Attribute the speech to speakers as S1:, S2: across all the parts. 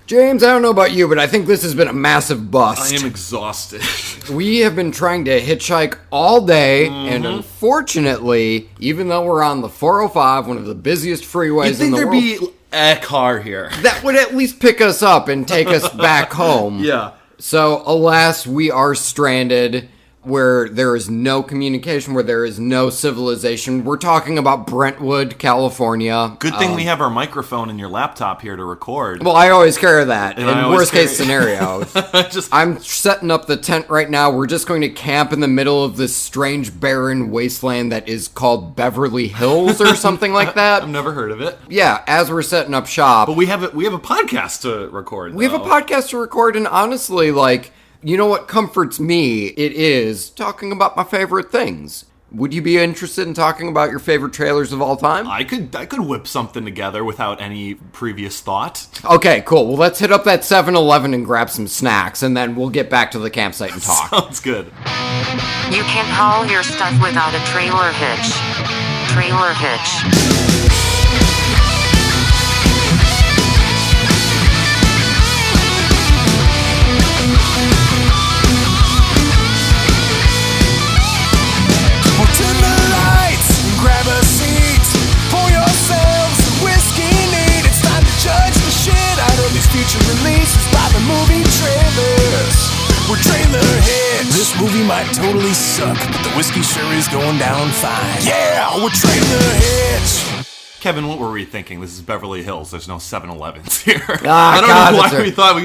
S1: James, I don't know about you, but I think this has been a massive bust.
S2: I am exhausted.
S1: We have been trying to hitchhike all day, and unfortunately, even though we're on the 405, one of the busiest freeways in the world...
S2: You'd think there'd be a car here.
S1: That would at least pick us up and take us back home.
S2: Yeah.
S1: So, alas, we are stranded where there is no communication, where there is no civilization. We're talking about Brentwood, California.
S2: Good thing we have our microphone and your laptop here to record.
S1: Well, I always carry that in
S2: always
S1: worst-case scenarios.
S2: Just
S1: I'm setting up the tent right now. We're just going to camp in the middle of this strange, barren wasteland that is called Beverly Hills or something like that.
S2: I've never heard of it.
S1: Yeah, as we're setting up shop.
S2: But we have a podcast to record.
S1: We have a podcast to record, and honestly, like... You know what comforts me? It is talking about my favorite things. Would you be interested in talking about your favorite trailers of all time?
S2: I could whip something together without any previous thought.
S1: Okay, cool. Well, let's hit up that 7-Eleven and grab some snacks, and then we'll get back to the campsite and talk.
S2: Sounds good.
S3: You can't haul your stuff without a trailer hitch. Trailer hitch.
S4: Grab a seat, pour yourselves some whiskey neat. It's time to judge the shit out of these future releases by the movie trailers. We're trailer hits. This movie might totally suck, but the whiskey sure is going down fine. Yeah, we're trailer hits.
S2: Kevin, what were we thinking? This is Beverly Hills. There's no 7-Elevens here.
S1: I
S2: don't know why we thought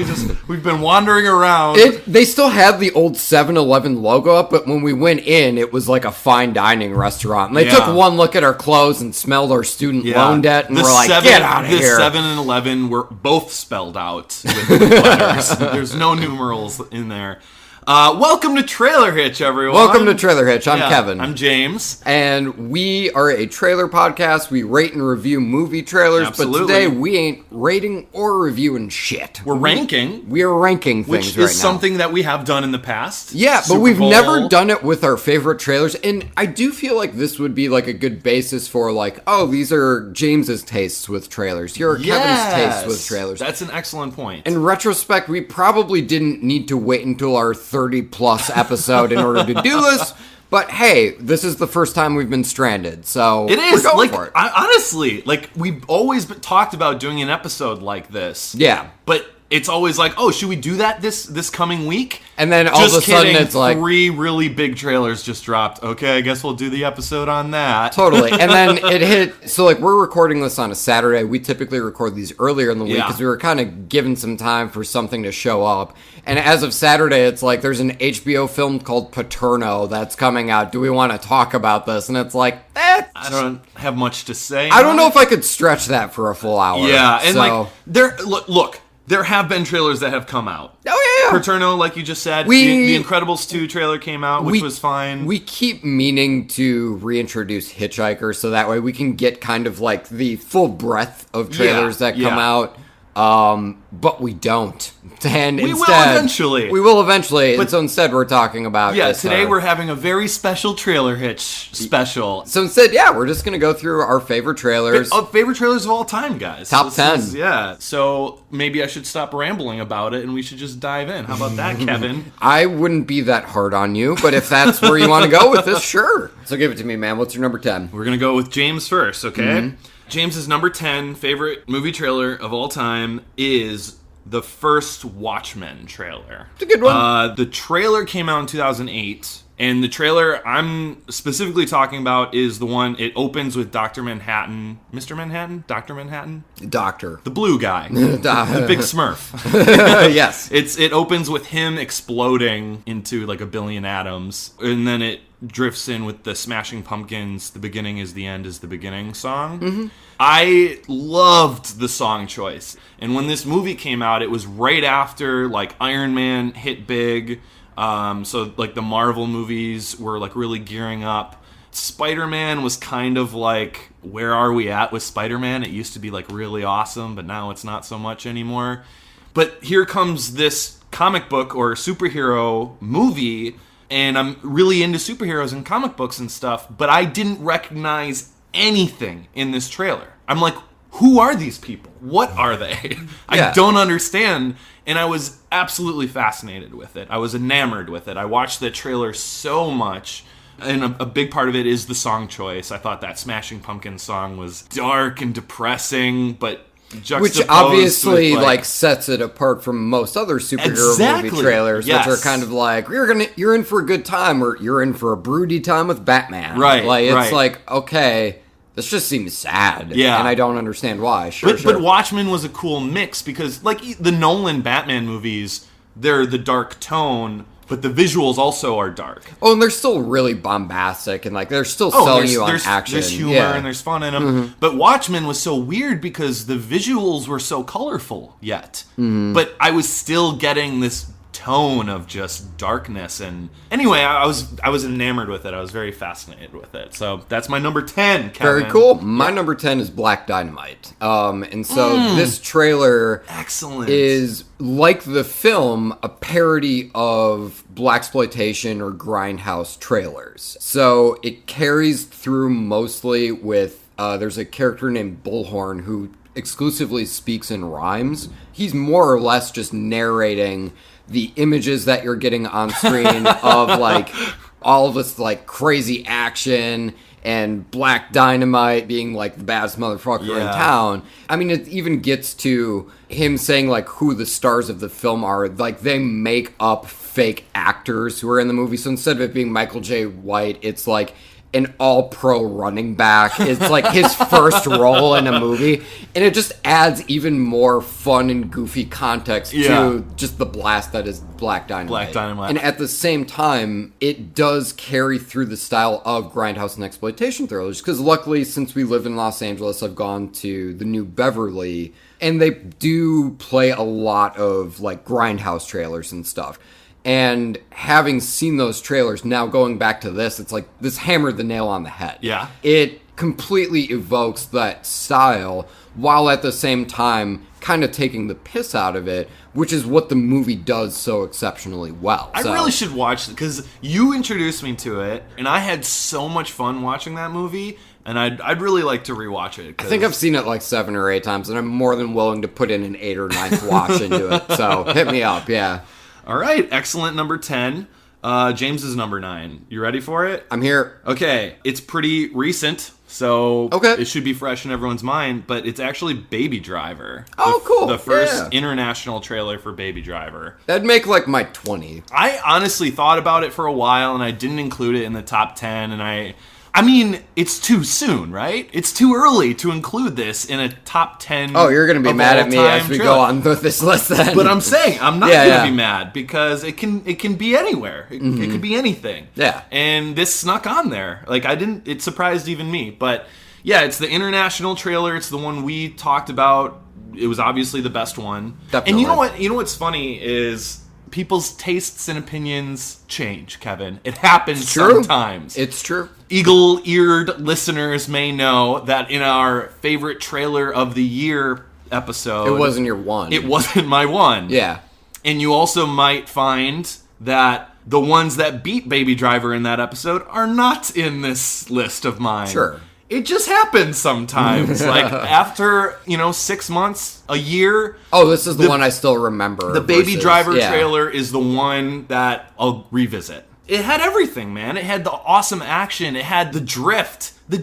S2: we've been wandering around.
S1: They still had the old 7-Eleven logo up, but when we went in, it was like a fine dining restaurant. And they took one look at our clothes and smelled our student loan debt, and we're like, get out of here.
S2: The 7 and 11 were both spelled out with letters. There's no numerals in there. Welcome to Trailer Hitch, everyone.
S1: Welcome to Trailer Hitch. I'm Kevin.
S2: I'm James.
S1: And we are a trailer podcast. We rate and review movie trailers.
S2: Absolutely.
S1: But today we ain't rating or reviewing shit.
S2: We're ranking.
S1: We are ranking things
S2: which
S1: right
S2: is something that we have done in the past.
S1: Yeah,
S2: Super
S1: but we've
S2: Bowl.
S1: never done it with our favorite trailers. And I do feel like this would be like a good basis for like, oh, these are James's tastes with trailers. Here are Kevin's tastes with trailers.
S2: That's an excellent point.
S1: In retrospect, we probably didn't need to wait until our 30-plus episode in order to do this. But hey, this is the first time we've been stranded, so
S2: it is.
S1: We're going
S2: like,
S1: for it.
S2: Honestly, like, we've always talked about doing an episode like this.
S1: Yeah.
S2: But it's always like, oh, should we do that this coming week?
S1: And then all of a sudden it's like...
S2: 3 really big trailers just dropped. Okay, I guess we'll do the episode on that.
S1: Totally. And then it hit... So, like, we're recording this on a Saturday. We typically record these earlier in the week because we were kind of given some time for something to show up. And as of Saturday, it's like, there's an HBO film called Paterno that's coming out. Do we want to talk about this? And it's like,
S2: I don't have much to say.
S1: I don't know if I could stretch that for a full hour.
S2: Yeah, and like, look, there have been trailers that have come out.
S1: Oh, yeah.
S2: Paterno, like you just said, the Incredibles 2 trailer came out, which was fine.
S1: We keep meaning to reintroduce Hitchhiker, so that way we can get kind of like the full breadth of trailers that come out. But we don't. And
S2: we will eventually.
S1: But so instead we're talking about...
S2: Yeah, today we're having a very special Trailer Hitch special.
S1: So instead, we're just going to go through our favorite trailers.
S2: Favorite trailers of all time, guys.
S1: Top 10.
S2: So maybe I should stop rambling about it and we should just dive in. How about that, Kevin?
S1: I wouldn't be that hard on you, but if that's where you want to go with this, sure. So give it to me, man. What's your number 10?
S2: We're going to go with James first, okay? Mm-hmm. James's number 10 favorite movie trailer of all time is the first Watchmen trailer.
S1: It's a good one.
S2: The trailer came out in 2008, and the trailer I'm specifically talking about is the one, it opens with Dr. Manhattan. Mr. Manhattan? Dr. Manhattan?
S1: Doctor.
S2: The blue guy. The big Smurf.
S1: Yes.
S2: It opens with him exploding into like a billion atoms, and then it drifts in with the Smashing Pumpkins, The Beginning is the End is the Beginning song. Mm-hmm. I loved the song choice. And when this movie came out, it was right after like Iron Man hit big. So like the Marvel movies were like really gearing up. Spider-Man was kind of like, where are we at with Spider-Man? It used to be like really awesome, but now it's not so much anymore. But here comes this comic book or superhero movie, and I'm really into superheroes and comic books and stuff, but I didn't recognize anything in this trailer. I'm like, who are these people? What are they? I don't understand. And I was absolutely fascinated with it. I was enamored with it. I watched the trailer so much. And a big part of it is the song choice. I thought that Smashing Pumpkins song was dark and depressing, but juxtaposed
S1: which obviously
S2: with,
S1: like sets it apart from most other superhero movie trailers, which are kind of like you're in for a good time, or you're in for a broody time with Batman.
S2: Right.
S1: Like it's like, okay, this just seems sad.
S2: Yeah.
S1: And I don't understand why.
S2: But Watchmen was a cool mix because like the Nolan Batman movies, they're the dark tone, but the visuals also are dark.
S1: Oh, and they're still really bombastic, and like they're still selling you on action.
S2: There's humor and there's fun in them. Mm-hmm. But Watchmen was so weird because the visuals were so colorful yet. Mm-hmm. But I was still getting this tone of just darkness. And anyway, I was enamored with it. I was very fascinated with it. So that's my number 10, Kevin.
S1: Very cool. My number 10 is Black Dynamite. And so this trailer is, like the film, a parody of blaxploitation or grindhouse trailers. So it carries through mostly with, there's a character named Bullhorn who exclusively speaks in rhymes. He's more or less just narrating the images that you're getting on screen of like all of this like crazy action and Black Dynamite being like the baddest motherfucker in town. I mean, it even gets to him saying like who the stars of the film are. Like they make up fake actors who are in the movie. So instead of it being Michael J. White, it's like an all-pro running back. It's like his first role in a movie. And it just adds even more fun and goofy context to just the blast that is Black Dynamite. And at the same time, it does carry through the style of grindhouse and exploitation thrillers. Because luckily, since we live in Los Angeles, I've gone to the New Beverly. And they do play a lot of like grindhouse trailers and stuff. And having seen those trailers, now going back to this, it's like this hammered the nail on the head.
S2: Yeah.
S1: It completely evokes that style while at the same time kind of taking the piss out of it, which is what the movie does so exceptionally well.
S2: I really should watch it because you introduced me to it, and I had so much fun watching that movie. And I'd really like to rewatch it.
S1: I think I've seen it like 7 or 8 times, and I'm more than willing to put in an 8th or 9th watch into it. So hit me up, yeah.
S2: All right, excellent number 10. James is number 9. You ready for it?
S1: I'm here.
S2: Okay, it's pretty recent, so it should be fresh in everyone's mind, but it's actually Baby Driver.
S1: Cool.
S2: The first international trailer for Baby Driver.
S1: That'd make like my 20.
S2: I honestly thought about it for a while, and I didn't include it in the top 10, and I mean, it's too soon, right? It's too early to include this in a top 10.
S1: Oh, you're going to be mad at me as we go on with this list then.
S2: But I'm saying, I'm not going to be mad because it can be anywhere. It could be anything.
S1: Yeah.
S2: And this snuck on there. Like, it surprised even me. But yeah, it's the international trailer. It's the one we talked about. It was obviously the best one.
S1: Definitely.
S2: And you know what? You know what's funny is people's tastes and opinions change, Kevin. It happens sometimes.
S1: It's true.
S2: Eagle-eared listeners may know that in our favorite trailer of the year episode...
S1: It wasn't your one.
S2: It wasn't my one.
S1: Yeah.
S2: And you also might find that the ones that beat Baby Driver in that episode are not in this list of mine.
S1: Sure.
S2: It just happens sometimes. Like, after, 6 months, a year...
S1: Oh, this is the one I still remember.
S2: The Baby Driver trailer is the one that I'll revisit. It had everything, man. It had the awesome action. It had the drift. We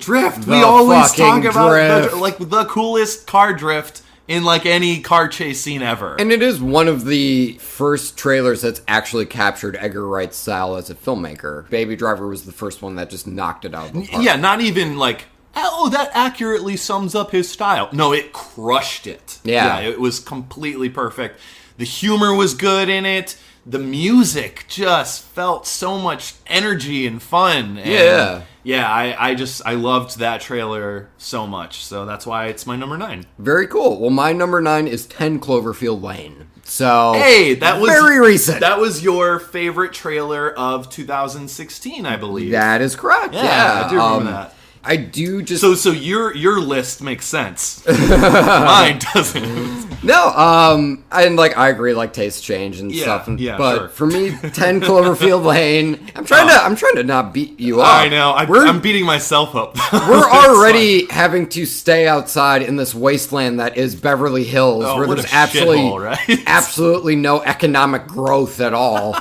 S2: always talk about the coolest car drift in like any car chase scene ever.
S1: And it is one of the first trailers that's actually captured Edgar Wright's style as a filmmaker. Baby Driver was the first one that just knocked it out of the park.
S2: Yeah, not even like, oh, that accurately sums up his style. No, it crushed it.
S1: Yeah,
S2: it was completely perfect. The humor was good in it. The music just felt so much energy and fun. And I loved that trailer so much. So that's why it's my number 9.
S1: Very cool. Well, my number 9 is 10 Cloverfield Lane. So
S2: hey, that was
S1: very recent.
S2: That was your favorite trailer of 2016, I believe.
S1: That is correct. Yeah,
S2: I do remember that.
S1: I do just...
S2: So your list makes sense. Mine doesn't.
S1: No, and like I agree, like tastes change and stuff. But
S2: sure.
S1: for me, 10 Cloverfield Lane. I'm trying to not beat you up.
S2: I know. I'm beating myself up.
S1: We're already having to stay outside in this wasteland that is Beverly Hills, where there's absolutely no economic growth at all.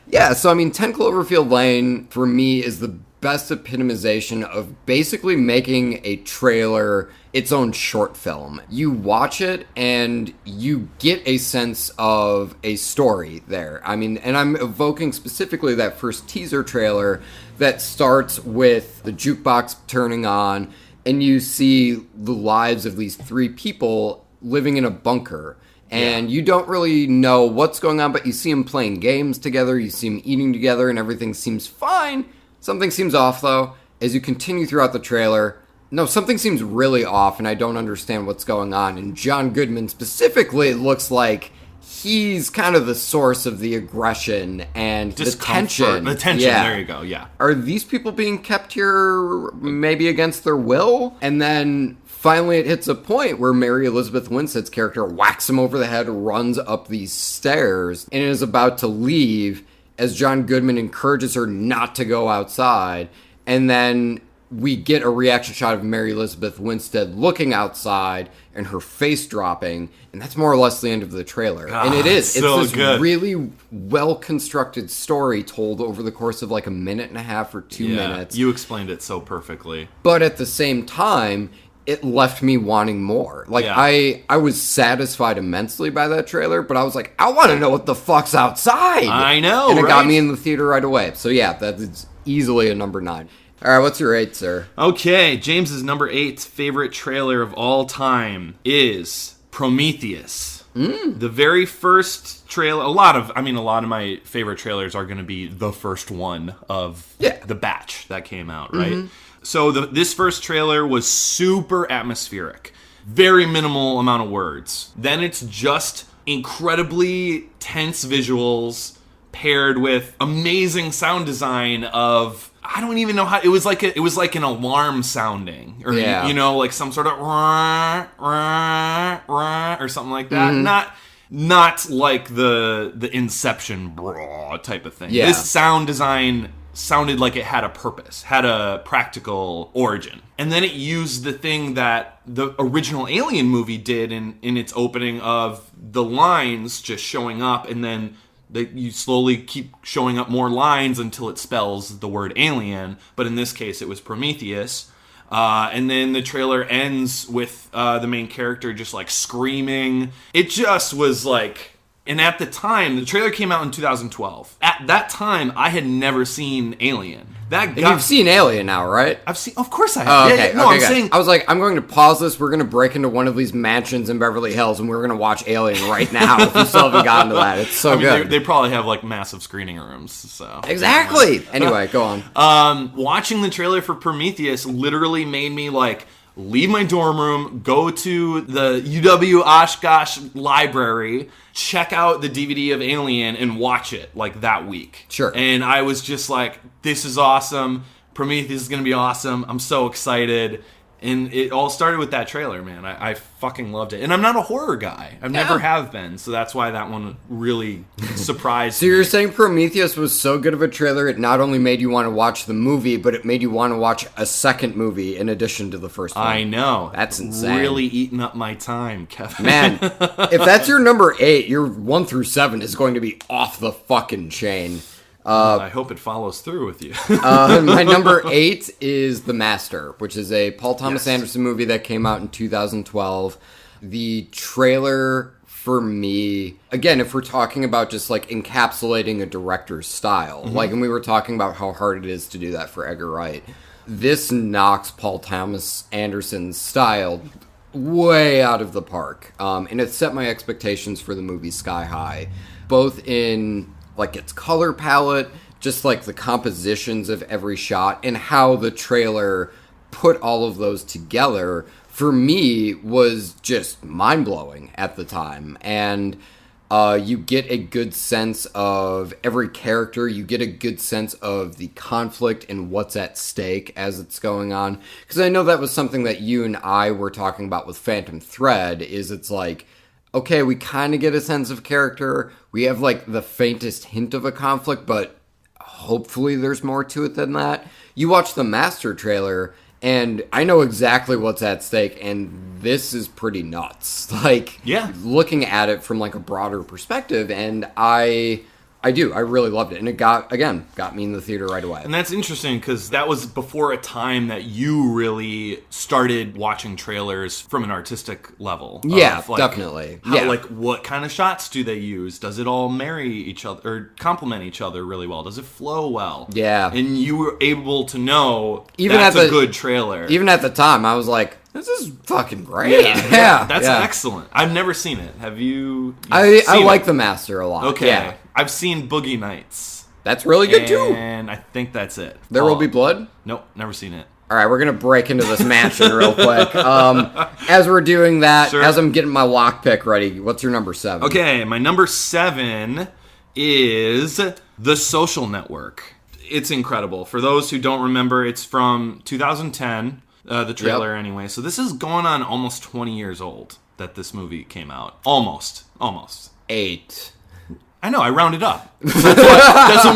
S1: Yeah, so I mean, 10 Cloverfield Lane for me is the best epitomization of basically making a trailer its own short film. You watch it and you get a sense of a story there. I mean, and I'm evoking specifically that first teaser trailer that starts with the jukebox turning on and you see the lives of these three people living in a bunker. And you don't really know what's going on, but you see them playing games together, you see them eating together, and everything seems fine. Something seems off, though. As you continue throughout the trailer, no, something seems really off, and I don't understand what's going on. And John Goodman specifically looks like he's kind of the source of the aggression and the tension.
S2: The tension, there you go, yeah.
S1: Are these people being kept here maybe against their will? And then finally it hits a point where Mary Elizabeth Winstead's character whacks him over the head, runs up these stairs, and is about to leave as John Goodman encourages her not to go outside. And then we get a reaction shot of Mary Elizabeth Winstead looking outside and her face dropping, and that's more or less the end of the trailer. And it is. It's
S2: so
S1: this
S2: good.
S1: really well-constructed story told over the course of like a minute and a half or 2 minutes.
S2: You explained it so perfectly.
S1: But at the same time, it left me wanting more. Like, I was satisfied immensely by that trailer, but I was like, I want to know what the fuck's outside.
S2: I know,
S1: And it got me in the theater right away. So yeah, that is easily a number 9. All right, what's your 8, sir?
S2: Okay, James's number 8 favorite trailer of all time is Prometheus. The very first trailer, a lot of my favorite trailers are going to be the first one of the batch that came out, right? So this first trailer was super atmospheric. Very minimal amount of words. Then it's just incredibly tense visuals paired with amazing sound design of, I don't even know how, it was like an alarm sounding, or you know, like some sort of or something like that. Not like the Inception type of thing. This sound design sounded like it had a purpose, had a practical origin. And then it used the thing that the original Alien movie did in its opening of the lines just showing up, and then you slowly keep showing up more lines until it spells the word alien. But in this case, it was Prometheus. And then the trailer ends with the main character just like screaming. It just was like... And at the time, the trailer came out in 2012. At that time, I had never seen Alien.
S1: You've seen Alien now, right?
S2: I've seen, of course I have.
S1: Oh, okay.
S2: I'm saying,
S1: I was like, I'm going to pause this. We're going to break into one of these mansions in Beverly Hills, and we're going to watch Alien right now. If you still haven't gotten to that, it's so good.
S2: They probably have like massive screening rooms. So
S1: exactly. Anyway, go on.
S2: Watching the trailer for Prometheus literally made me like leave my dorm room, go to the UW Oshkosh library, check out the DVD of Alien, and watch it like that week.
S1: Sure.
S2: And I was just like, this is awesome. Prometheus is going to be awesome. I'm so excited. And it all started with that trailer, man. I fucking loved it. And I'm not a horror guy. I never have been. So that's why that one really surprised me.
S1: So you're saying Prometheus was so good of a trailer, it not only made you want to watch the movie, but it made you want to watch a second movie in addition to the first one.
S2: I know.
S1: That's insane.
S2: Really eating up my time, Kevin.
S1: Man, if that's your number 8, your 1 through 7 is going to be off the fucking chain.
S2: I hope it follows through with you.
S1: My number 8 is The Master, which is a Paul Thomas Anderson movie that came out in 2012. The trailer, for me, again, if we're talking about just like encapsulating a director's style, like, and we were talking about how hard it is to do that for Edgar Wright, this knocks Paul Thomas Anderson's style way out of the park. And it set my expectations for the movie sky high, both in like its color palette, just like the compositions of every shot, and how the trailer put all of those together, for me, was just mind-blowing at the time. And You get a good sense of every character. You get a good sense of the conflict and what's at stake as it's going on. Because I know that was something that you and I were talking about with Phantom Thread, is it's like, okay, we kind of get a sense of character. We have, like, the faintest hint of a conflict, but hopefully there's more to it than that. You watch the Master trailer, and I know exactly what's at stake, and this is pretty nuts. Like, looking at it from, like, a broader perspective, and I really loved it. And it got me in the theater right away.
S2: And that's interesting, because that was before a time that you really started watching trailers from an artistic level.
S1: Yeah, definitely.
S2: Like, what kind of shots do they use? Does it all marry each other, or complement each other really well? Does it flow well?
S1: Yeah.
S2: And you were able to know that's a good trailer.
S1: Even at the time, I was like, this is fucking great.
S2: Yeah, that's excellent. I've never seen it. Have you?
S1: I like The Master a lot.
S2: Okay.
S1: Yeah.
S2: I've seen Boogie Nights.
S1: That's really good too.
S2: And I think that's it.
S1: There Will Be Blood?
S2: Nope, never seen it.
S1: All right, we're going to break into this mansion real quick. As we're doing that, as I'm getting my lockpick ready, what's your number 7?
S2: Okay, my number 7 is The Social Network. It's incredible. For those who don't remember, it's from 2010, the trailer anyway. So this is going on almost 20 years old that this movie came out. Almost.
S1: 8.
S2: I know, I rounded up. That's what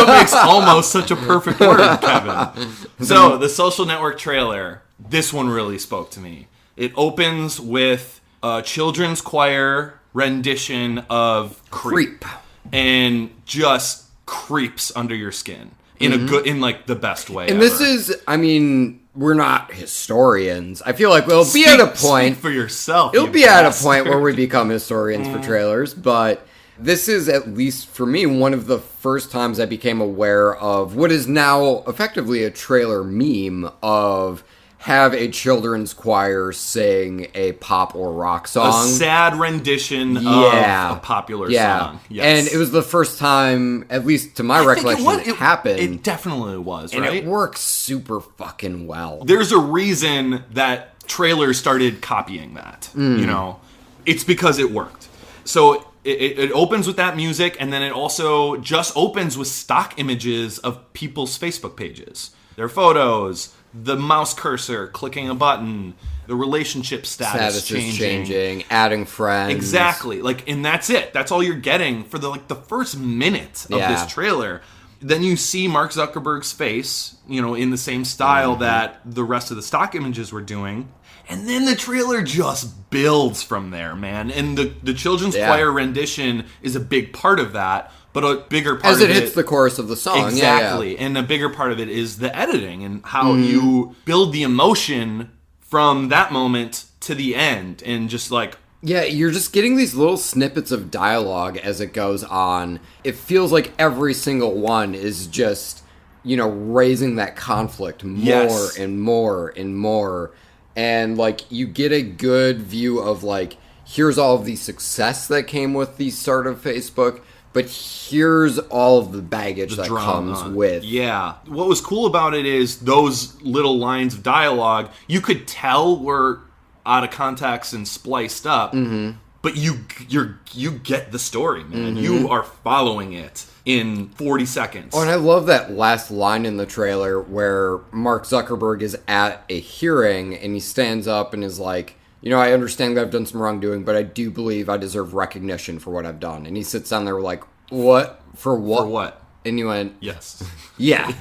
S2: makes almost such a perfect word, Kevin. So, the Social Network trailer, this one really spoke to me. It opens with a children's choir rendition of Creep. And just creeps under your skin in like the best way.
S1: And this is, I mean, we're not historians. I feel like we'll be at a point
S2: for yourself.
S1: It'll be at a point where we become historians for trailers, but this is, at least for me, one of the first times I became aware of what is now effectively a trailer meme of have a children's choir sing a pop or rock song.
S2: A sad rendition of a popular song. Yes.
S1: And it was the first time, at least to my recollection, it happened.
S2: It definitely was,
S1: and
S2: right?
S1: it works super fucking well.
S2: There's a reason that trailers started copying that, you know? It's because it worked. So it opens with that music, and then it also just opens with stock images of people's Facebook pages. Their photos, the mouse cursor clicking a button, the relationship status changing,
S1: adding friends.
S2: Exactly. Like, and that's it. That's all you're getting for the first minute of this trailer. Then you see Mark Zuckerberg's face, you know, in the same style that the rest of the stock images were doing. And then the trailer just builds from there, man. And the children's choir rendition is a big part of that. But a bigger part of it...
S1: As it hits the chorus of the song.
S2: Exactly.
S1: Yeah.
S2: And a bigger part of it is the editing and how you build the emotion from that moment to the end. And just like...
S1: Yeah, you're just getting these little snippets of dialogue as it goes on. It feels like every single one is just, you know, raising that conflict more and more and more. And, like, you get a good view of, like, here's all of the success that came with the start of Facebook, but here's all of the baggage that comes with.
S2: Yeah. What was cool about it is those little lines of dialogue, you could tell were out of context and spliced up, but you get the story, man. You are following it in 40 seconds.
S1: Oh, and I love that last line in the trailer where Mark Zuckerberg is at a hearing and he stands up and is like, you know, I understand that I've done some wrongdoing, but I do believe I deserve recognition for what I've done. And he sits down there like, what? For what?
S2: For what?
S1: And you went,
S2: yes.
S1: Yeah.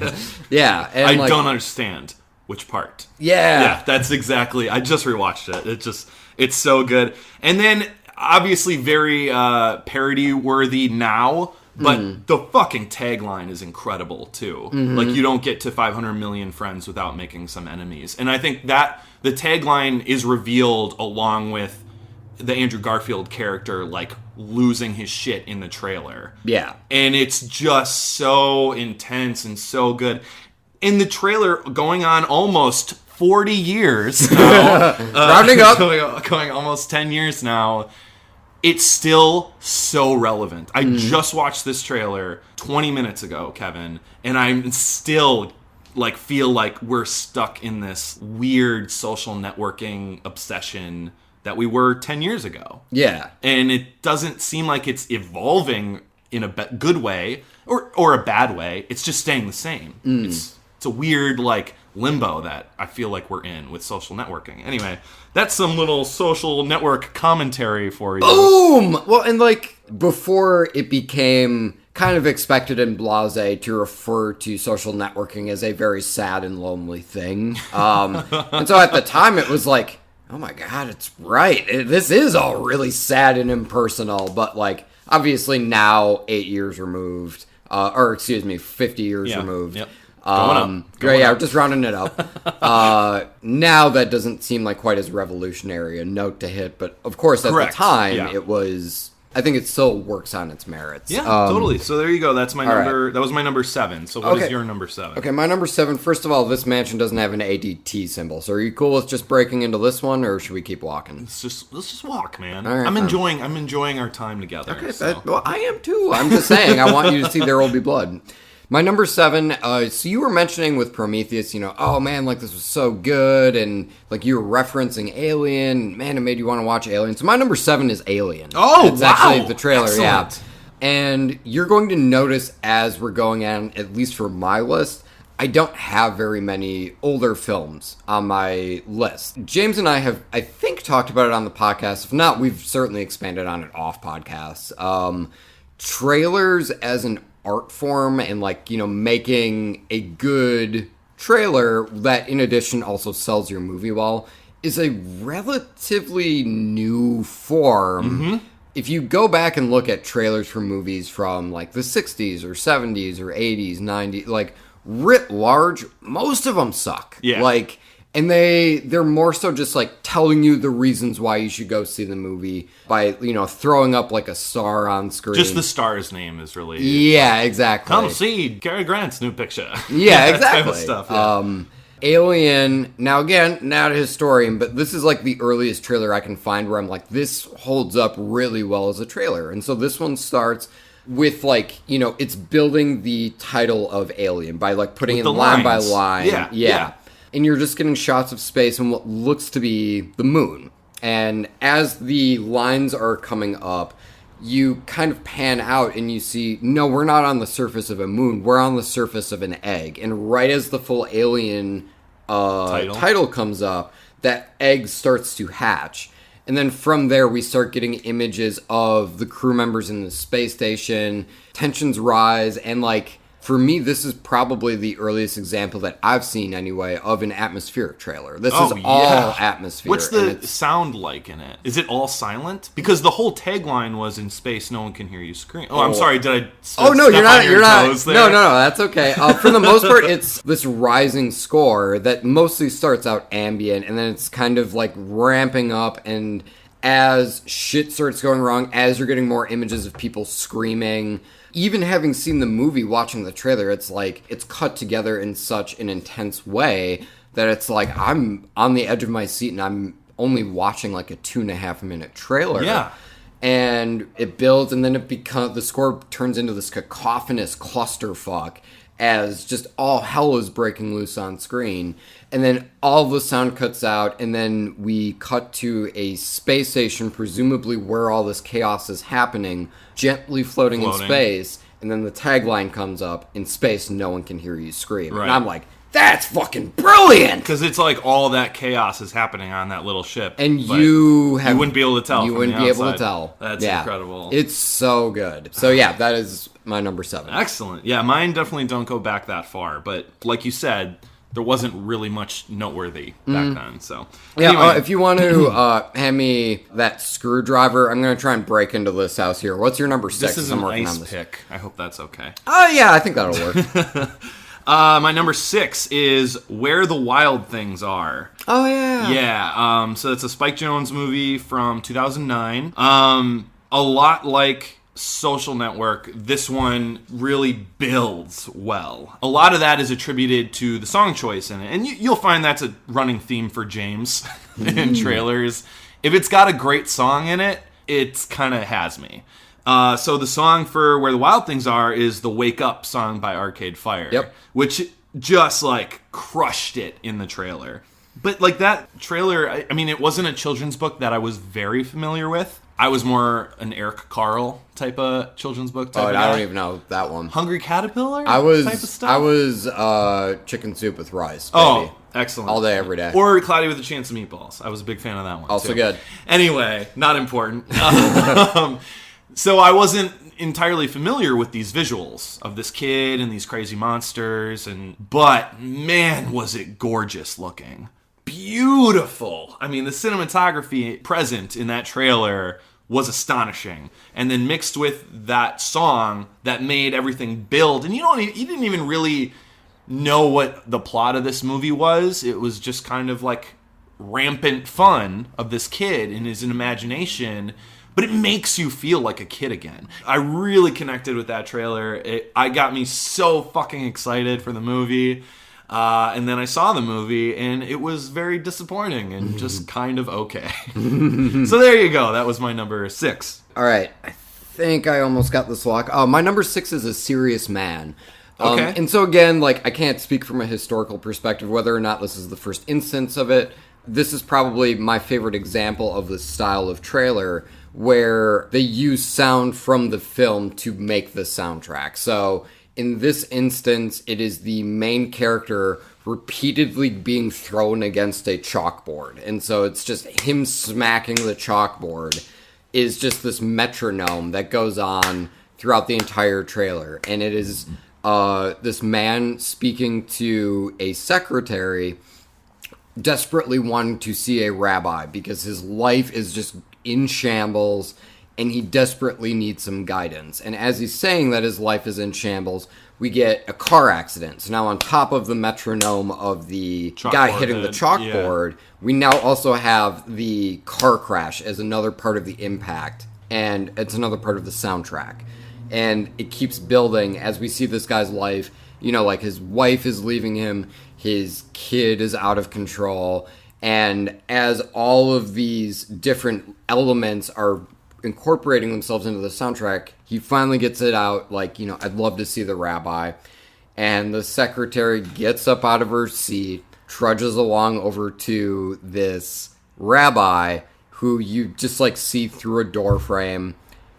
S1: Yeah. And
S2: I don't understand which part.
S1: Yeah.
S2: Yeah, that's exactly. I just rewatched it. It's so good. And then, obviously, very parody worthy now. But the fucking tagline is incredible, too. Like, you don't get to 500 million friends without making some enemies. And I think that the tagline is revealed along with the Andrew Garfield character, like, losing his shit in the trailer.
S1: Yeah.
S2: And it's just so intense and so good. In the trailer, going on almost 40 years now.
S1: Rounding up.
S2: Going almost 10 years now. It's still so relevant. I just watched this trailer 20 minutes ago, Kevin, and I'm still like feel like we're stuck in this weird social networking obsession that we were 10 years ago.
S1: Yeah.
S2: And it doesn't seem like it's evolving in a good way or a bad way. It's just staying the same. It's a weird, like, limbo that I feel like we're in with social networking. Anyway, that's some little social network commentary for you.
S1: Boom! Well, and, like, before it became kind of expected and blasé to refer to social networking as a very sad and lonely thing. And so at the time it was like, oh my god, it's right. This is all really sad and impersonal. But, like, obviously now, 8 years removed, 50 years removed.
S2: Yep. Going up.
S1: Just rounding it up. Now that doesn't seem like quite as revolutionary a note to hit, but of course at the time it was. I think it still works on its merits.
S2: Yeah, totally. So there you go. That's my number.
S1: Right.
S2: That was my number 7. So what is your number 7?
S1: Okay, my number 7. First of all, this mansion doesn't have an ADT symbol. So are you cool with just breaking into this one, or should we keep walking?
S2: Let's just walk, man.
S1: All right,
S2: I'm enjoying our time together.
S1: Okay,
S2: so.
S1: well, I am too. I'm just saying, I want you to see There Will Be Blood. My number 7, so you were mentioning with Prometheus, oh man, like this was so good, and like you were referencing Alien, man, it made you want to watch Alien. So my number 7 is Alien.
S2: Oh,
S1: it's actually the trailer,
S2: Excellent.
S1: Yeah. And you're going to notice as we're going on, at least for my list, I don't have very many older films on my list. James and I have, I think, talked about it on the podcast. If not, we've certainly expanded on it off podcasts. Trailers as an art form and making a good trailer that in addition also sells your movie well is a relatively new form. If you go back and look at trailers for movies from like the 60s or 70s or 80s, 90s, like writ large, most of them suck.
S2: Yeah.
S1: And they're more so just like telling you the reasons why you should go see the movie by, throwing up like a star on screen.
S2: Just the star's name is really...
S1: Yeah, exactly.
S2: Come see Cary Grant's new picture.
S1: Yeah, exactly.
S2: That type of stuff, yeah.
S1: Alien, now again, not a historian, but this is like the earliest trailer I can find where I'm like, this holds up really well as a trailer. And so this one starts with it's building the title of Alien by putting
S2: with
S1: in line
S2: lines.
S1: by line.
S2: Yeah.
S1: And you're just getting shots of space and what looks to be the moon. And as the lines are coming up, you kind of pan out and you see, no, we're not on the surface of a moon. We're on the surface of an egg. And right as the full Alien title comes up, that egg starts to hatch. And then from there, we start getting images of the crew members in the space station. Tensions rise, and for me, this is probably the earliest example that I've seen, anyway, of an atmospheric trailer. This is all atmosphere.
S2: What's the sound like in it? Is it all silent? Because the whole tagline was, "In space, no one can hear you scream." Oh, I'm sorry. Did I?
S1: Oh no, you're not.
S2: There?
S1: No, that's okay. For the most part, it's this rising score that mostly starts out ambient, and then it's kind of ramping up, and as shit starts going wrong, as you're getting more images of people screaming. Even having seen the movie, watching the trailer, it's it's cut together in such an intense way that it's I'm on the edge of my seat and I'm only watching a 2.5 minute trailer.
S2: Yeah.
S1: And it builds and then the score turns into this cacophonous clusterfuck as just all hell is breaking loose on screen. And then all the sound cuts out, and then we cut to a space station, presumably where all this chaos is happening, gently floating in space, and then the tagline comes up, "In space, no one can hear you scream."
S2: Right.
S1: And I'm like, that's fucking brilliant!
S2: Because it's all that chaos is happening on that little ship.
S1: And you
S2: wouldn't be able to tell.
S1: You wouldn't be able to tell.
S2: That's incredible.
S1: It's so good. So yeah, that is my number 7.
S2: Excellent. Yeah, mine definitely don't go back that far. But like you said, there wasn't really much noteworthy back then. So
S1: yeah,
S2: anyway.
S1: if you want to hand me that screwdriver, I'm going to try and break into this house here. What's your number 6?
S2: This is
S1: I'm
S2: an
S1: working
S2: ice
S1: on this.
S2: pick. I hope that's okay.
S1: Oh yeah, I think that'll work.
S2: My number 6 is Where the Wild Things Are.
S1: Oh yeah.
S2: Yeah. So it's a Spike Jonze movie from 2009. A lot like Social Network, this one really builds well. A lot of that is attributed to the song choice in it, and you'll find that's a running theme for James in trailers. If it's got a great song in it, it's kind of has me. So the song for Where the Wild Things Are is the Wake Up song by Arcade Fire,
S1: Yep.
S2: which just crushed it in the trailer. But like that trailer, I mean, it wasn't a children's book that I was very familiar with. I was more an Eric Carle type of children's book type of guy.
S1: I don't even know that one.
S2: Hungry Caterpillar
S1: type
S2: of stuff?
S1: I was Chicken Soup with Rice, baby.
S2: Oh, excellent.
S1: All day, every day.
S2: Or Cloudy with a Chance of Meatballs. I was a big fan of that one,
S1: also
S2: too.
S1: good.
S2: Anyway, not important. So I wasn't entirely familiar with these visuals of this kid and these crazy monsters, but man, was it gorgeous looking. Beautiful. I mean, the cinematography present in that trailer was astonishing. And then mixed with that song that made everything build. And you didn't even really know what the plot of this movie was. It was just kind of like rampant fun of this kid in his imagination. But it makes you feel like a kid again. I really connected with that trailer. It got me so fucking excited for the movie. And then I saw the movie, and it was very disappointing and just kind of okay. So there you go. That was my number 6.
S1: All right. I think I almost got this lock. My number 6 is A Serious Man.
S2: Okay.
S1: And so again, like, I can't speak from a historical perspective whether or not this is the first instance of it. This is probably my favorite example of this style of trailer where they use sound from the film to make the soundtrack. So in this instance, it is the main character repeatedly being thrown against a chalkboard. And so it's just him smacking the chalkboard is just this metronome that goes on throughout the entire trailer. And it is this man speaking to a secretary desperately wanting to see a rabbi because his life is just in shambles and he desperately needs some guidance. And as he's saying that his life is in shambles, we get a car accident. So now on top of the metronome of the guy hitting the chalkboard, we now also have the car crash as another part of the impact. And it's another part of the soundtrack. And it keeps building as we see this guy's life. You know, like his wife is leaving him, his kid is out of control. And as all of these different elements are incorporating themselves into the soundtrack, he finally gets it out, like, you know, I'd love to see the rabbi. And the secretary gets up out of her seat, trudges along over to this rabbi who you just, like, see through a door frame.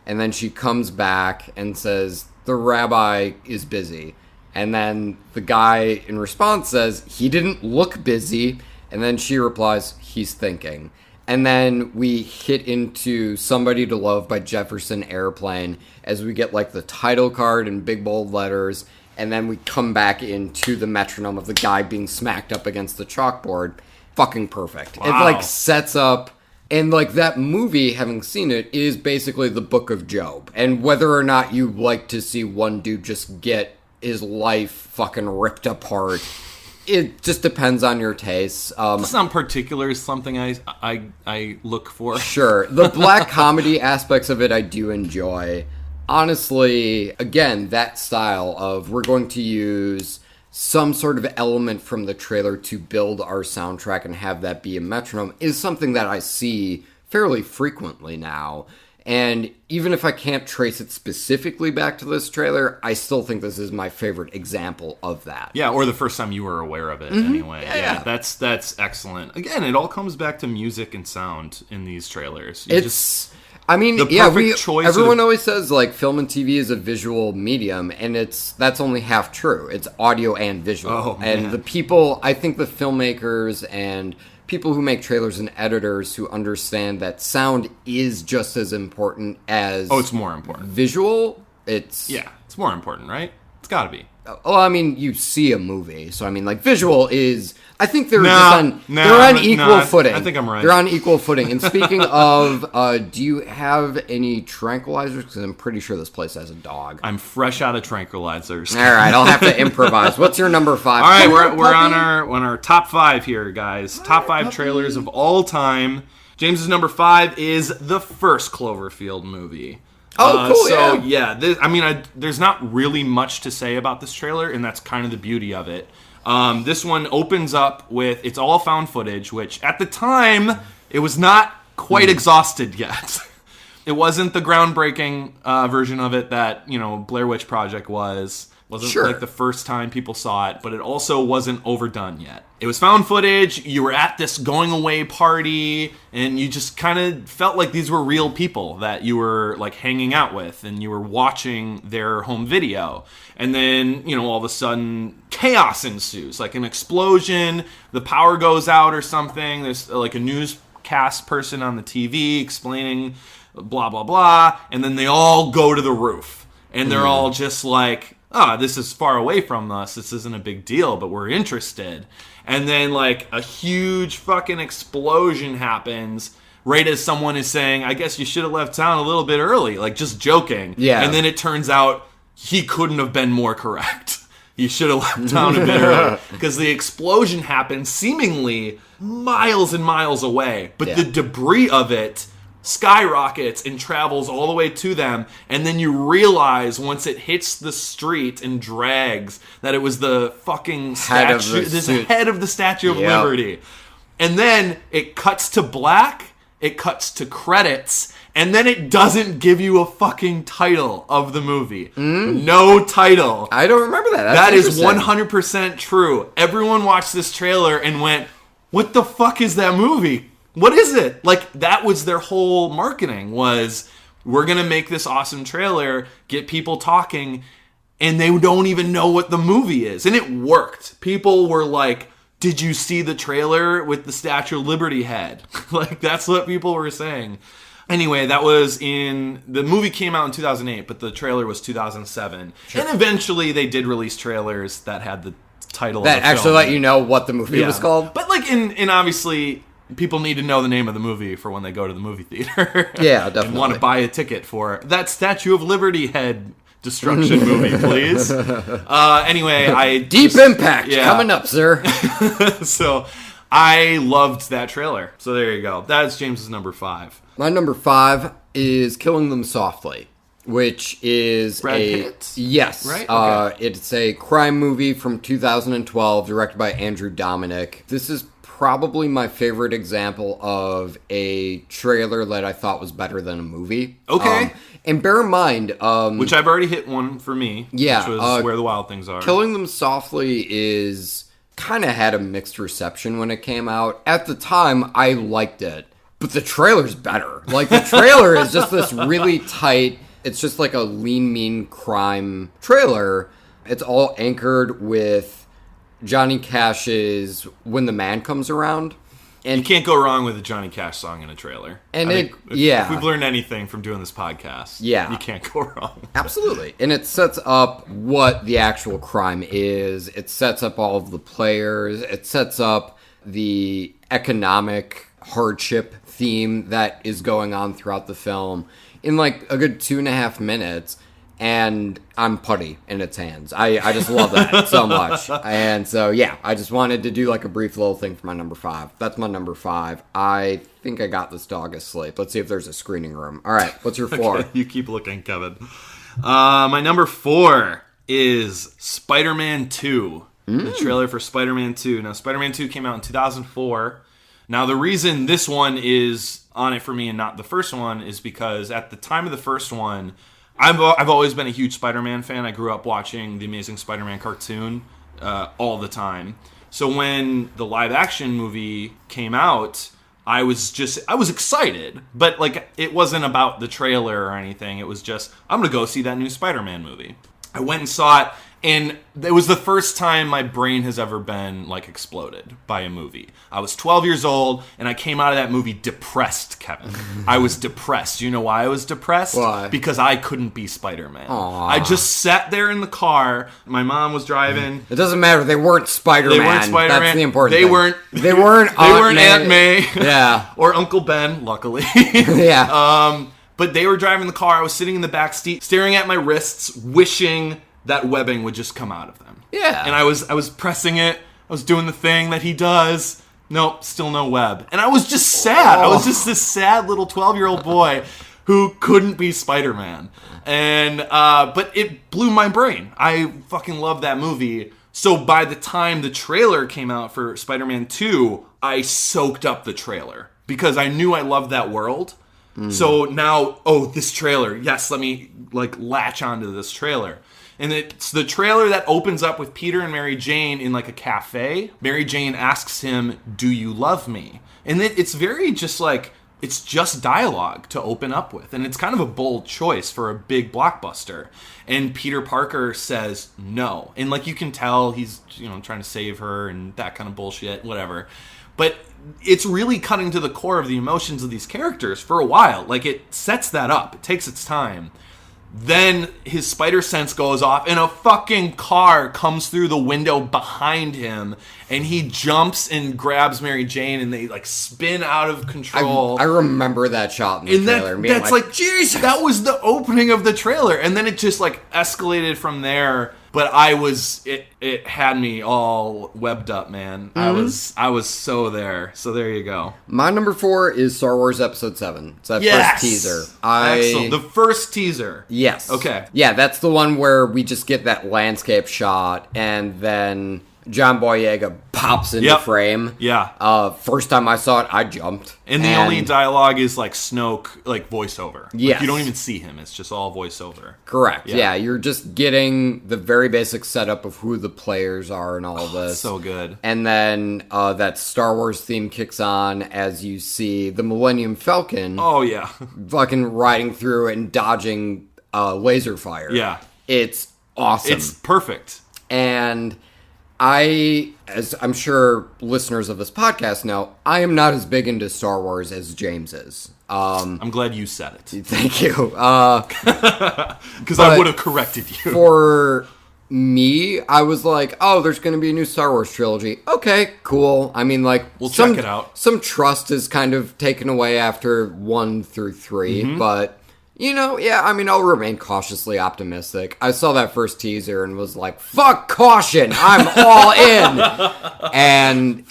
S1: And then she comes back and says, the rabbi is busy. And then the guy in response says, he didn't look busy. And then she replies, he's thinking. And then we hit into Somebody to Love by Jefferson Airplane as we get like the title card in big bold letters. And then we come back into the metronome of the guy being smacked up against the chalkboard. Fucking perfect. Wow. It like sets up, and like that movie, having seen it, is basically the Book of Job. And whether or not you like to see one dude just get his life fucking ripped apart, it just depends on your tastes.
S2: Some particular is something I look for.
S1: Sure. The black comedy aspects of it I do enjoy. Honestly, again, that style of we're going to use some sort of element from the trailer to build our soundtrack and have that be a metronome is something that I see fairly frequently now. And even if I can't trace it specifically back to this trailer, I still think this is my favorite example of that.
S2: Yeah, or the first time you were aware of it, anyway. Yeah. That's excellent. Again, it all comes back to music and sound in these trailers.
S1: Everyone always says, like, film and TV is a visual medium, and that's only half true. It's audio and visual.
S2: Oh,
S1: and
S2: man.
S1: I think the filmmakers and people who make trailers and editors who understand that sound is just as important as...
S2: Oh, it's more important.
S1: Visual,
S2: it's more important, right? It's gotta be.
S1: Well, I mean, you see a movie, so I mean, like, visual is... I think they're on equal footing.
S2: I think I'm right.
S1: They're on equal footing. And speaking of, do you have any tranquilizers? Because I'm pretty sure this place has a dog.
S2: I'm fresh out of tranquilizers.
S1: All right, I'll have to improvise. What's your number 5?
S2: All right, we're on our top 5 here, guys. Top 5 trailers of all time. James's number 5 is the first Cloverfield movie.
S1: Oh, cool,
S2: there's not really much to say about this trailer, and that's kind of the beauty of it. This one opens up with, it's all found footage, which at the time, it was not quite exhausted yet. It wasn't the groundbreaking version of it that, Blair Witch Project was. Wasn't
S1: Sure.
S2: like the first time people saw it, but it also wasn't overdone yet. It was found footage. You were at this going away party, and you just kind of felt like these were real people that you were like hanging out with, and you were watching their home video. And then, all of a sudden, chaos ensues, like an explosion, the power goes out or something. There's like a newscast person on the TV explaining blah, blah, blah, and then they all go to the roof. And they're all just like, this is far away from us. This isn't a big deal, but we're interested. And then, like, a huge fucking explosion happens right as someone is saying, I guess you should have left town a little bit early. Like, just joking.
S1: Yeah.
S2: And then it turns out he couldn't have been more correct. You should have left town a bit early. Because the explosion happened seemingly miles and miles away. But the debris of it skyrockets and travels all the way to them, and then you realize once it hits the street and drags that it was the fucking head of the Statue of Liberty. And then it cuts to black, it cuts to credits, and then it doesn't give you a fucking title of the movie. No title.
S1: I don't remember that.
S2: That is 100% true. Everyone watched this trailer and went, what the fuck is that movie? What is it? Like, that was their whole marketing, was we're going to make this awesome trailer, get people talking, and they don't even know what the movie is. And it worked. People were like, did you see the trailer with the Statue of Liberty head? Like, that's what people were saying. Anyway, that was the movie came out in 2008, but the trailer was 2007. Sure. And eventually they did release trailers that had the title
S1: that
S2: of the film.
S1: actually let you know what the movie was called.
S2: But, like, in obviously, people need to know the name of the movie for when they go to the movie theater.
S1: Yeah, definitely.
S2: And want to buy a ticket for that Statue of Liberty head destruction movie, please. Anyway,
S1: Deep Impact coming up, sir.
S2: So I loved that trailer. So there you go. That's James's number 5.
S1: My number 5 is Killing Them Softly, which is
S2: Brad Pitt?
S1: Yes.
S2: Right? Okay.
S1: It's a crime movie from 2012, directed by Andrew Dominic. This is probably my favorite example of a trailer that I thought was better than a movie.
S2: Okay.
S1: And bear in mind...
S2: which I've already hit one for me.
S1: Yeah.
S2: Which was Where the Wild Things Are.
S1: Killing Them Softly is... kind of had a mixed reception when it came out. At the time, I liked it. But the trailer's better. Like, the trailer is just this really tight... It's just like a lean, mean crime trailer. It's all anchored with Johnny Cash's When the Man Comes Around. And
S2: you can't go wrong with a Johnny Cash song in a trailer.
S1: And
S2: if we've learned anything from doing this podcast, you can't go wrong.
S1: Absolutely. And it sets up what the actual crime is. It sets up all of the players. It sets up the economic hardship theme that is going on throughout the film in like a good 2.5 minutes. And I'm putty in its hands. I just love that so much. And so, yeah, I just wanted to do like a brief little thing for my number 5. That's my number 5. I think I got this dog asleep. Let's see if there's a screening room. All right, what's your 4?
S2: Okay, you keep looking, Kevin. My number 4 is Spider-Man 2. The trailer for Spider-Man 2. Now, Spider-Man 2 came out in 2004. Now, the reason this one is on it for me and not the first one is because at the time of the first one, I've always been a huge Spider-Man fan. I grew up watching the Amazing Spider-Man cartoon all the time. So when the live-action movie came out, I was excited. But like, it wasn't about the trailer or anything. It was just, I'm going to go see that new Spider-Man movie. I went and saw it, and it was the first time my brain has ever been, like, exploded by a movie. I was 12 years old, and I came out of that movie depressed, Kevin. I was depressed. You know why I was depressed?
S1: Why?
S2: Because I couldn't be Spider-Man.
S1: Aww.
S2: I just sat there in the car. My mom was driving.
S1: It doesn't matter. They weren't Spider-Man.
S2: They weren't Spider-Man.
S1: That's the important thing.
S2: They weren't Aunt May.
S1: Yeah.
S2: Or Uncle Ben, luckily.
S1: Yeah.
S2: But they were driving the car. I was sitting in the back seat, staring at my wrists, wishing that webbing would just come out of them.
S1: Yeah.
S2: And I was pressing it. I was doing the thing that he does. Nope, still no web. And I was just sad. I was just this sad little 12-year-old boy who couldn't be Spider-Man. And but it blew my brain. I fucking love that movie. So by the time the trailer came out for Spider-Man 2, I soaked up the trailer because I knew I loved that world. So now, this trailer. Yes, let me like latch onto this trailer. And it's the trailer that opens up with Peter and Mary Jane in like a cafe. Mary Jane asks him, "Do you love me?" And it's very just like, it's just dialogue to open up with. And it's kind of a bold choice for a big blockbuster. And Peter Parker says no. And like you can tell he's, trying to save her and that kind of bullshit, whatever. But it's really cutting to the core of the emotions of these characters for a while. Like, it sets that up. It takes its time. Then his spider sense goes off and a fucking car comes through the window behind him and he jumps and grabs Mary Jane and they like spin out of control.
S1: I remember that shot in the trailer.
S2: That's like, Jesus! That was the opening of the trailer. And then it just like escalated from there. But it had me all webbed up, man. Mm-hmm. I was so there. So there you go.
S1: My number 4 is Star Wars Episode 7. It's that first teaser.
S2: Excellent. The first teaser.
S1: Yes.
S2: Okay.
S1: Yeah, that's the one where we just get that landscape shot and then John Boyega pops into frame.
S2: Yeah.
S1: First time I saw it, I jumped.
S2: And the only dialogue is like Snoke, like voiceover.
S1: Yes.
S2: Like, you don't even see him. It's just all voiceover.
S1: Correct. Yeah, you're just getting the very basic setup of who the players are and all of this.
S2: So good.
S1: And then that Star Wars theme kicks on as you see the Millennium Falcon.
S2: Oh, yeah.
S1: Fucking riding through and dodging laser fire.
S2: Yeah.
S1: It's awesome.
S2: It's perfect.
S1: And as I'm sure listeners of this podcast know, I am not as big into Star Wars as James is.
S2: I'm glad you said it.
S1: Thank you.
S2: Because I would have corrected you.
S1: For me, I was like, oh, there's going to be a new Star Wars trilogy. Okay, cool. I mean, like,
S2: we'll check it out.
S1: Some trust is kind of taken away after 1 through 3, but... I'll remain cautiously optimistic. I saw that first teaser and was like, fuck caution, I'm all in. And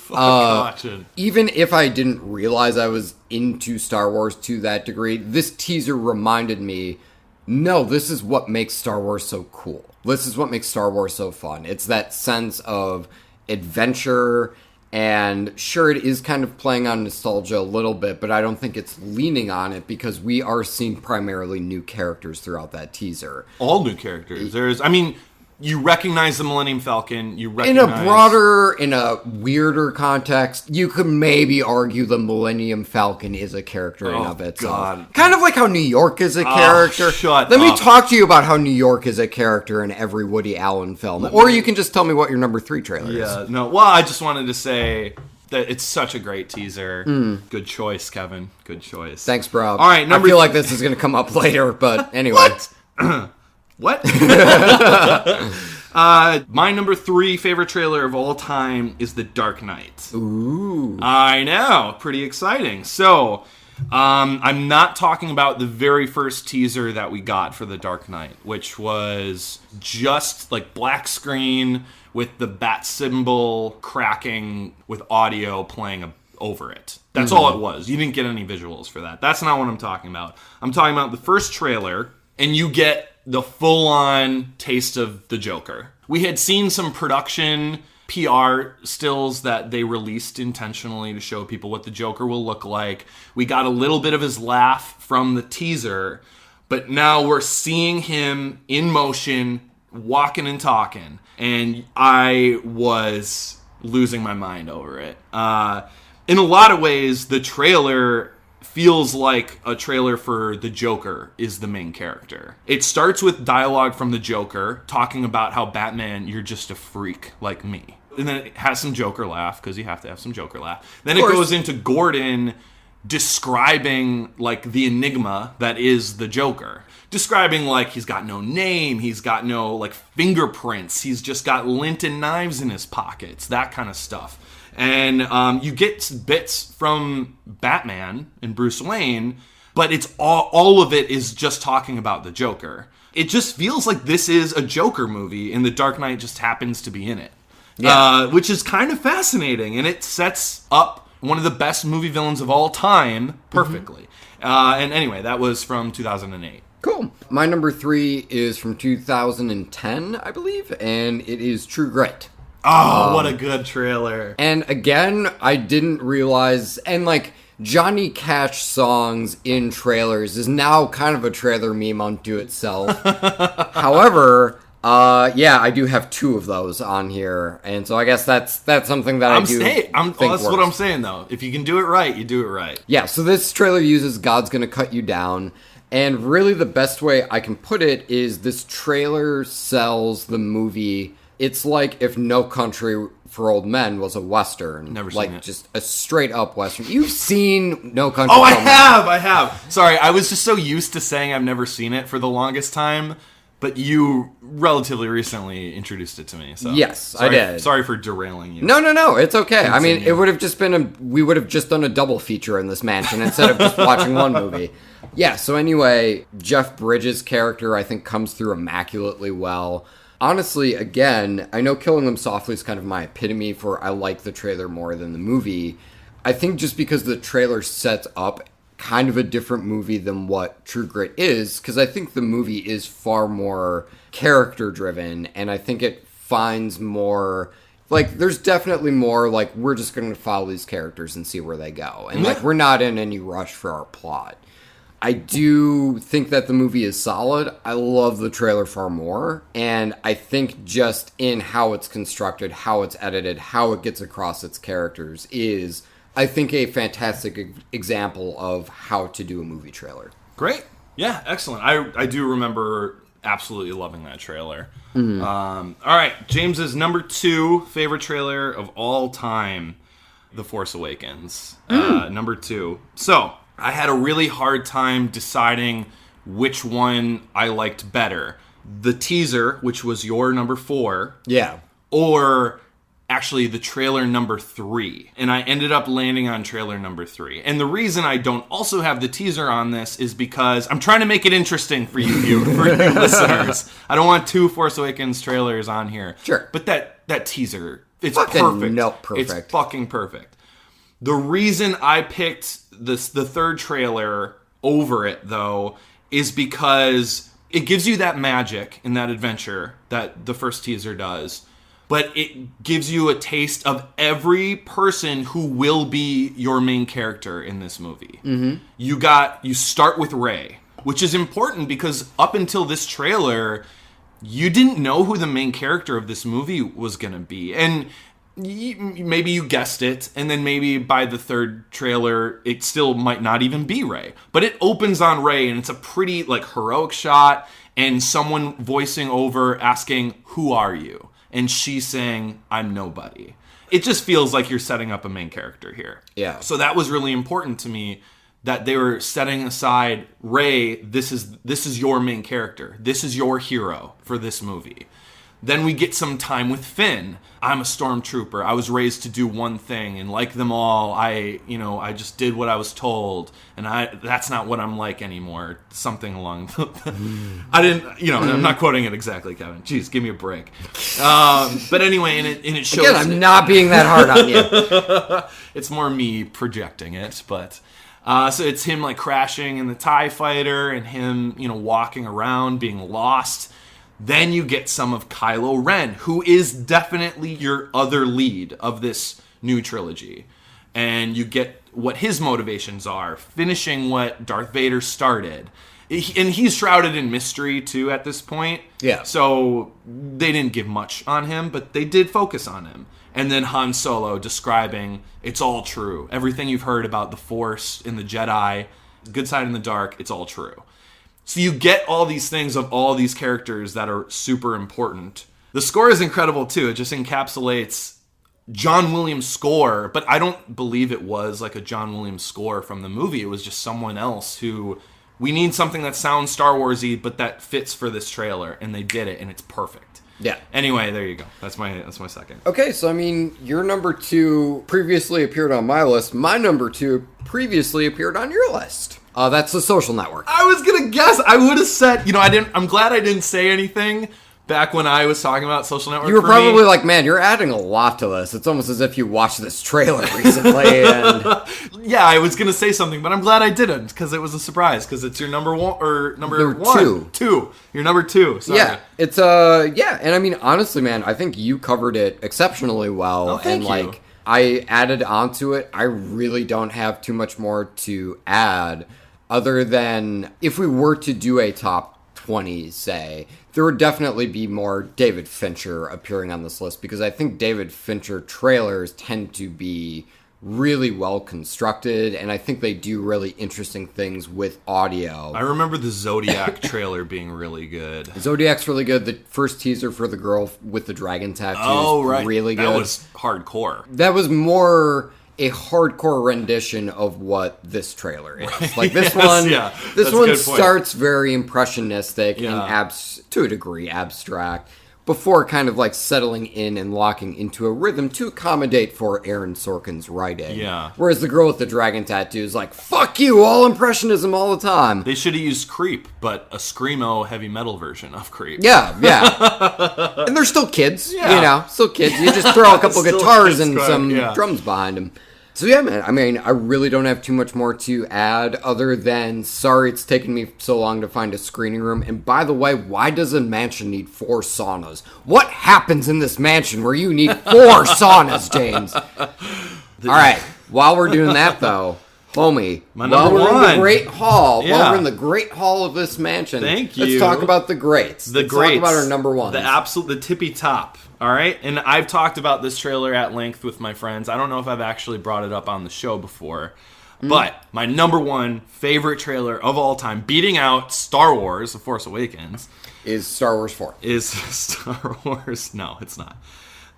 S1: even if I didn't realize I was into Star Wars to that degree, this teaser reminded me, no, this is what makes Star Wars so cool. This is what makes Star Wars so fun. It's that sense of adventure. And sure, it is kind of playing on nostalgia a little bit, but I don't think it's leaning on it because we are seeing primarily new characters throughout that teaser.
S2: All new characters. You recognize the Millennium Falcon. In
S1: a weirder context, you could maybe argue the Millennium Falcon is a character in of itself. God. Kind of like how New York is a character. Let me talk to you about how New York is a character in every Woody Allen film. Or you can just tell me what your number 3 trailer is.
S2: Yeah, no. Well, I just wanted to say that it's such a great teaser. Good choice, Kevin. Good choice.
S1: Thanks, bro.
S2: All right,
S1: I feel like this is going to come up later, but anyway.
S2: What? My number 3 favorite trailer of all time is The Dark Knight.
S1: Ooh.
S2: I know. Pretty exciting. So, I'm not talking about the very first teaser that we got for The Dark Knight, which was just like black screen with the bat symbol cracking with audio playing over it. That's all it was. You didn't get any visuals for that. That's not what I'm talking about. I'm talking about the first trailer, and you get the full-on taste of the Joker. We had seen some production PR stills that they released intentionally to show people what the Joker will look like. We got a little bit of his laugh from the teaser, but now we're seeing him in motion, walking and talking, and I was losing my mind over it. In a lot of ways, the trailer feels like a trailer for the Joker is the main character. It starts with dialogue from the Joker talking about how, Batman, you're just a freak like me. And then it has some Joker laugh, because you have to have some Joker laugh. Then it goes into Gordon describing like the enigma that is the Joker. Describing like he's got no name, he's got no like fingerprints, he's just got lint and knives in his pockets, that kind of stuff. And you get bits from Batman and Bruce Wayne, but it's all of it is just talking about the Joker. It just feels like this is a Joker movie, and The Dark Knight just happens to be in it. Yeah. Which is kind of fascinating, and it sets up one of the best movie villains of all time perfectly. And anyway, that was from 2008.
S1: Cool. My number 3 is from 2010, I believe, and it is True Grit.
S2: Oh, what a good trailer.
S1: And again, I didn't realize, and like, Johnny Cash songs in trailers is now kind of a trailer meme unto itself. However, Yeah, I do have 2 of those on here, and so I guess that's something that think
S2: that's
S1: works.
S2: What I'm saying, though. If you can do it right, you do it right.
S1: Yeah, so this trailer uses God's Gonna Cut You Down, and really the best way I can put it is this trailer sells the movie. It's like if No Country for Old Men was a Western.
S2: Never seen
S1: like
S2: it.
S1: Just a straight up Western. You've seen No Country
S2: Oh,
S1: for Old Men.
S2: I have. Sorry, I was just so used to saying I've never seen it for the longest time, but you relatively recently introduced it to me. So
S1: Yes, I did.
S2: Sorry for derailing you.
S1: No, it's okay.
S2: Continue.
S1: I mean, it would have just been we would have just done a double feature in this mansion instead of just watching one movie. Yeah, so anyway, Jeff Bridges' character, I think, comes through immaculately well. Honestly, again, I know Killing Them Softly is kind of my epitome for I like the trailer more than the movie. I think just because the trailer sets up kind of a different movie than what True Grit is, because I think the movie is far more character-driven, and I think it finds more... Like, there's definitely more, like, we're just going to follow these characters and see where they go. And, like, we're not in any rush for our plot. I do think that the movie is solid. I love the trailer far more. And I think just in how it's constructed, how it's edited, how it gets across its characters is, I think, a fantastic example of how to do a movie trailer.
S2: Great. Yeah, excellent. I do remember absolutely loving that trailer. All right, James's number 2 favorite trailer of all time, The Force Awakens. Number 2. So, I had a really hard time deciding which one I liked better. The teaser, which was your number 4.
S1: Yeah.
S2: Or actually the trailer number 3. And I ended up landing on trailer number 3. And the reason I don't also have the teaser on this is because I'm trying to make it interesting for you listeners. I don't want 2 Force Awakens trailers on here.
S1: Sure.
S2: But that teaser, it's
S1: fucking
S2: perfect.
S1: perfect.
S2: It's fucking perfect. The reason I picked the third trailer over it, though, is because it gives you that magic and that adventure that the first teaser does. But it gives you a taste of every person who will be your main character in this movie. Mm-hmm. You start with Rey, which is important because up until this trailer, you didn't know who the main character of this movie was going to be. And maybe you guessed it, and then maybe by the third trailer, it still might not even be Rey. But it opens on Rey, and it's a pretty heroic shot, and someone voicing over asking, "Who are you?" And she's saying, "I'm nobody." It just feels like you're setting up a main character here.
S1: Yeah.
S2: So that was really important to me, that they were setting aside Rey. This is your main character. This is your hero for this movie. Then we get some time with Finn. I'm a stormtrooper. I was raised to do one thing, and like them all, I just did what I was told, and that's not what I'm like anymore. Something along I didn't, I'm not quoting it exactly, Kevin. Jeez, give me a break. But anyway, and it shows...
S1: Again, I'm not being that hard on you.
S2: It's more me projecting it, but... so it's him crashing in the TIE fighter, and him, walking around, being lost. Then you get some of Kylo Ren, who is definitely your other lead of this new trilogy. And you get what his motivations are, finishing what Darth Vader started. And he's shrouded in mystery, too, at this point.
S1: Yeah.
S2: So they didn't give much on him, but they did focus on him. And then Han Solo describing, it's all true. Everything you've heard about the Force and the Jedi, the good side and the dark, it's all true. So you get all these things of all these characters that are super important. The score is incredible, too. It just encapsulates John Williams' score, but I don't believe it was a John Williams score from the movie. It was just someone else who... We need something that sounds Star Wars-y, but that fits for this trailer, and they did it, and it's perfect.
S1: Yeah.
S2: Anyway, there you go. That's my second.
S1: Okay, so your number 2 previously appeared on my list. My number 2 previously appeared on your list. That's The Social Network.
S2: I was gonna guess. I would have said, I'm glad I didn't say anything back when I was talking about Social Network.
S1: You were probably like, man, you're adding a lot to this. It's almost as if you watched this trailer recently. And
S2: yeah, I was gonna say something, but I'm glad I didn't, because it was a surprise. Because it's your number 1 or number 1. 2. Your number 2. Sorry.
S1: Yeah, it's and honestly, man, I think you covered it exceptionally well.
S2: Oh, thank you.
S1: I added onto it. I really don't have too much more to add, other than if we were to do a top 20s, say, there would definitely be more David Fincher appearing on this list, because I think David Fincher trailers tend to be really well constructed, and I think they do really interesting things with audio.
S2: I remember the Zodiac trailer being really good.
S1: Zodiac's really good. The first teaser for the girl with the dragon tattoo is really good.
S2: That was hardcore.
S1: That was more a hardcore rendition of what this trailer is.
S2: Right.
S1: Like this this one starts very impressionistic and to a degree abstract, before kind of like settling in and locking into a rhythm to accommodate for Aaron Sorkin's writing.
S2: Yeah.
S1: Whereas the girl with the dragon tattoo is like, fuck you, all impressionism all the time.
S2: They should have used Creep, but a screamo heavy metal version of Creep.
S1: Yeah. And they're still kids, still kids. You just throw a couple guitars and some drums behind them. So yeah, man, I mean, I really don't have too much more to add other than, sorry it's taken me so long to find a screening room. And by the way, why does a mansion need 4 saunas? What happens in this mansion where you need 4 saunas, James? All right, while we're doing that, though, homie, while we're in the Great Hall, while we're in the Great Hall of this mansion, let's talk about the greats. Let's talk about our number ones.
S2: The tippy top. All right, and I've talked about this trailer at length with my friends. I don't know if I've actually brought it up on the show before, but my number one favorite trailer of all time, beating out Star Wars: The Force Awakens,
S1: is Star Wars 4.
S2: Is Star Wars? No, it's not.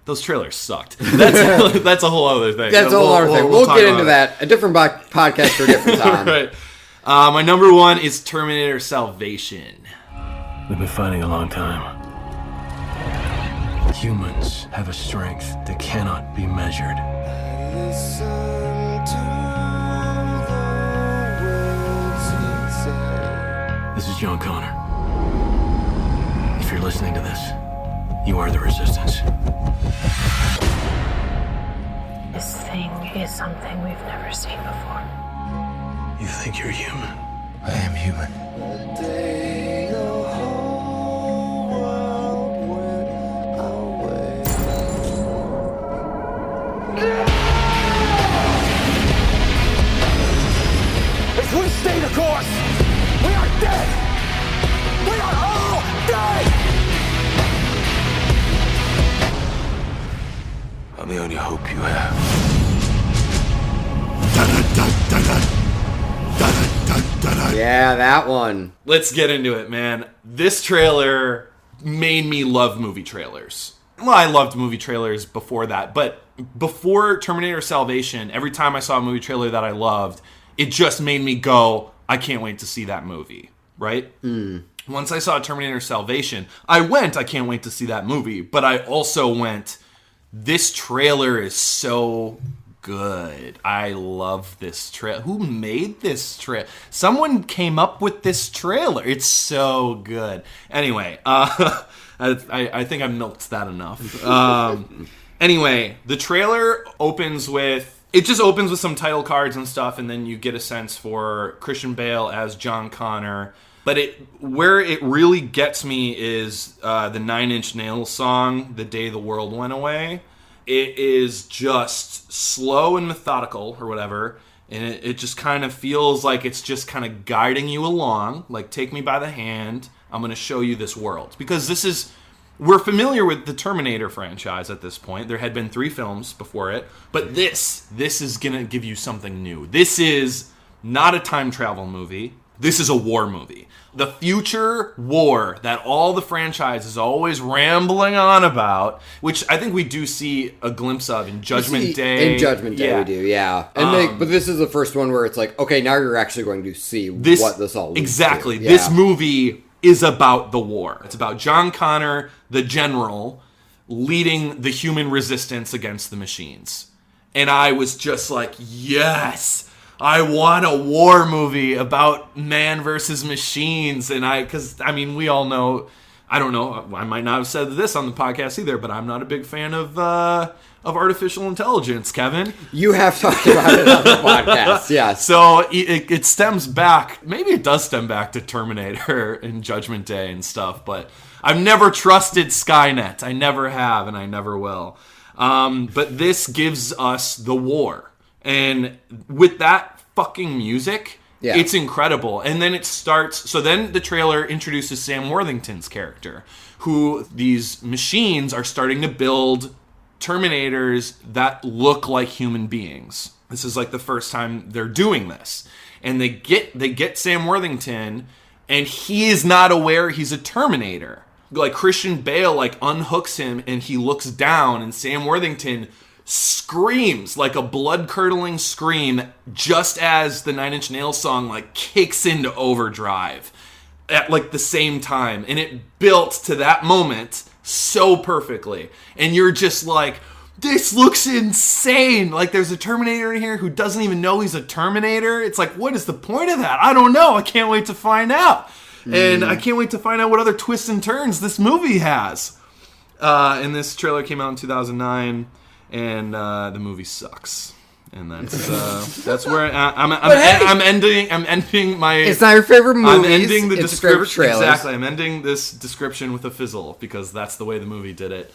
S2: Those trailers sucked. That's a whole other thing.
S1: That's a whole other thing. We'll get into that. A different podcast for a different time.
S2: Right. My number one is Terminator Salvation.
S5: We've been fighting a long time. Humans have a strength that cannot be measured. This is John Connor. If you're listening to this, you are the Resistance.
S6: This thing is something we've never seen before.
S5: You think you're human?
S4: I am human. If we stay the course, we are dead! We are all dead!
S5: I'm the only hope you have.
S1: Yeah, that one.
S2: Let's get into it, man. This trailer made me love movie trailers. Well, I loved movie trailers before that, but before Terminator Salvation, every time I saw a movie trailer that I loved, it just made me go, I can't wait to see that movie, right? Once I saw Terminator Salvation, I can't wait to see that movie, but I also went, this trailer is so good. I love this trailer. Who made this trailer? Someone came up with this trailer. It's so good. Anyway, I think I milked that enough. Anyway, the trailer opens with some title cards and stuff, and then you get a sense for Christian Bale as John Connor. But where it really gets me is the 9 Inch Nails song, The Day the World Went Away. It is just slow and methodical, or whatever, and it just kind of feels like it's just kind of guiding you along, like, take me by the hand, I'm going to show you this world. Because we're familiar with the Terminator franchise at this point. There had been 3 films before it, but this is going to give you something new. This is not a time travel movie. This is a war movie. The future war that all the franchise is always rambling on about, which I think we do see a glimpse of in Judgment Day.
S1: In Judgment Day, we do, yeah. And but this is the first one where it's like, okay, now you're actually going to see what this all leads
S2: exactly.
S1: to.
S2: Yeah. This movie is about the war. It's about John Connor, the general, leading the human resistance against the machines. And I was just like, yes! I want a war movie about man versus machines. And we all know, I don't know, I might not have said this on the podcast either, but I'm not a big fan of artificial intelligence, Kevin.
S1: You have talked about it on the podcast, yes.
S2: So it stems back, maybe it does stem back to Terminator and Judgment Day and stuff, but I've never trusted Skynet. I never have, and I never will. But this gives us the war. And with that fucking music
S1: Yeah.
S2: It's incredible. And then it starts... So then the trailer introduces Sam Worthington's character, who these machines are starting to build Terminators that look like human beings. This is like the first time they're doing this. And they get Sam Worthington, and he is not aware he's a Terminator. Like, Christian Bale, like, unhooks him, and he looks down, and Sam Worthington screams like a blood-curdling scream just as the Nine Inch Nails song, like, kicks into overdrive at, like, the same time. And it built to that moment so perfectly. And you're just like, this looks insane. Like, there's a Terminator in here who doesn't even know he's a Terminator. It's like, what is the point of that? I don't know. I can't wait to find out. And I can't wait to find out what other twists and turns this movie has. And this trailer came out in 2009, and the movie sucks. And that's where I'm ending my.
S1: It's not your favorite movie.
S2: I'm ending the description.
S1: Trailers.
S2: Exactly. I'm ending this description with a fizzle because that's the way the movie did it.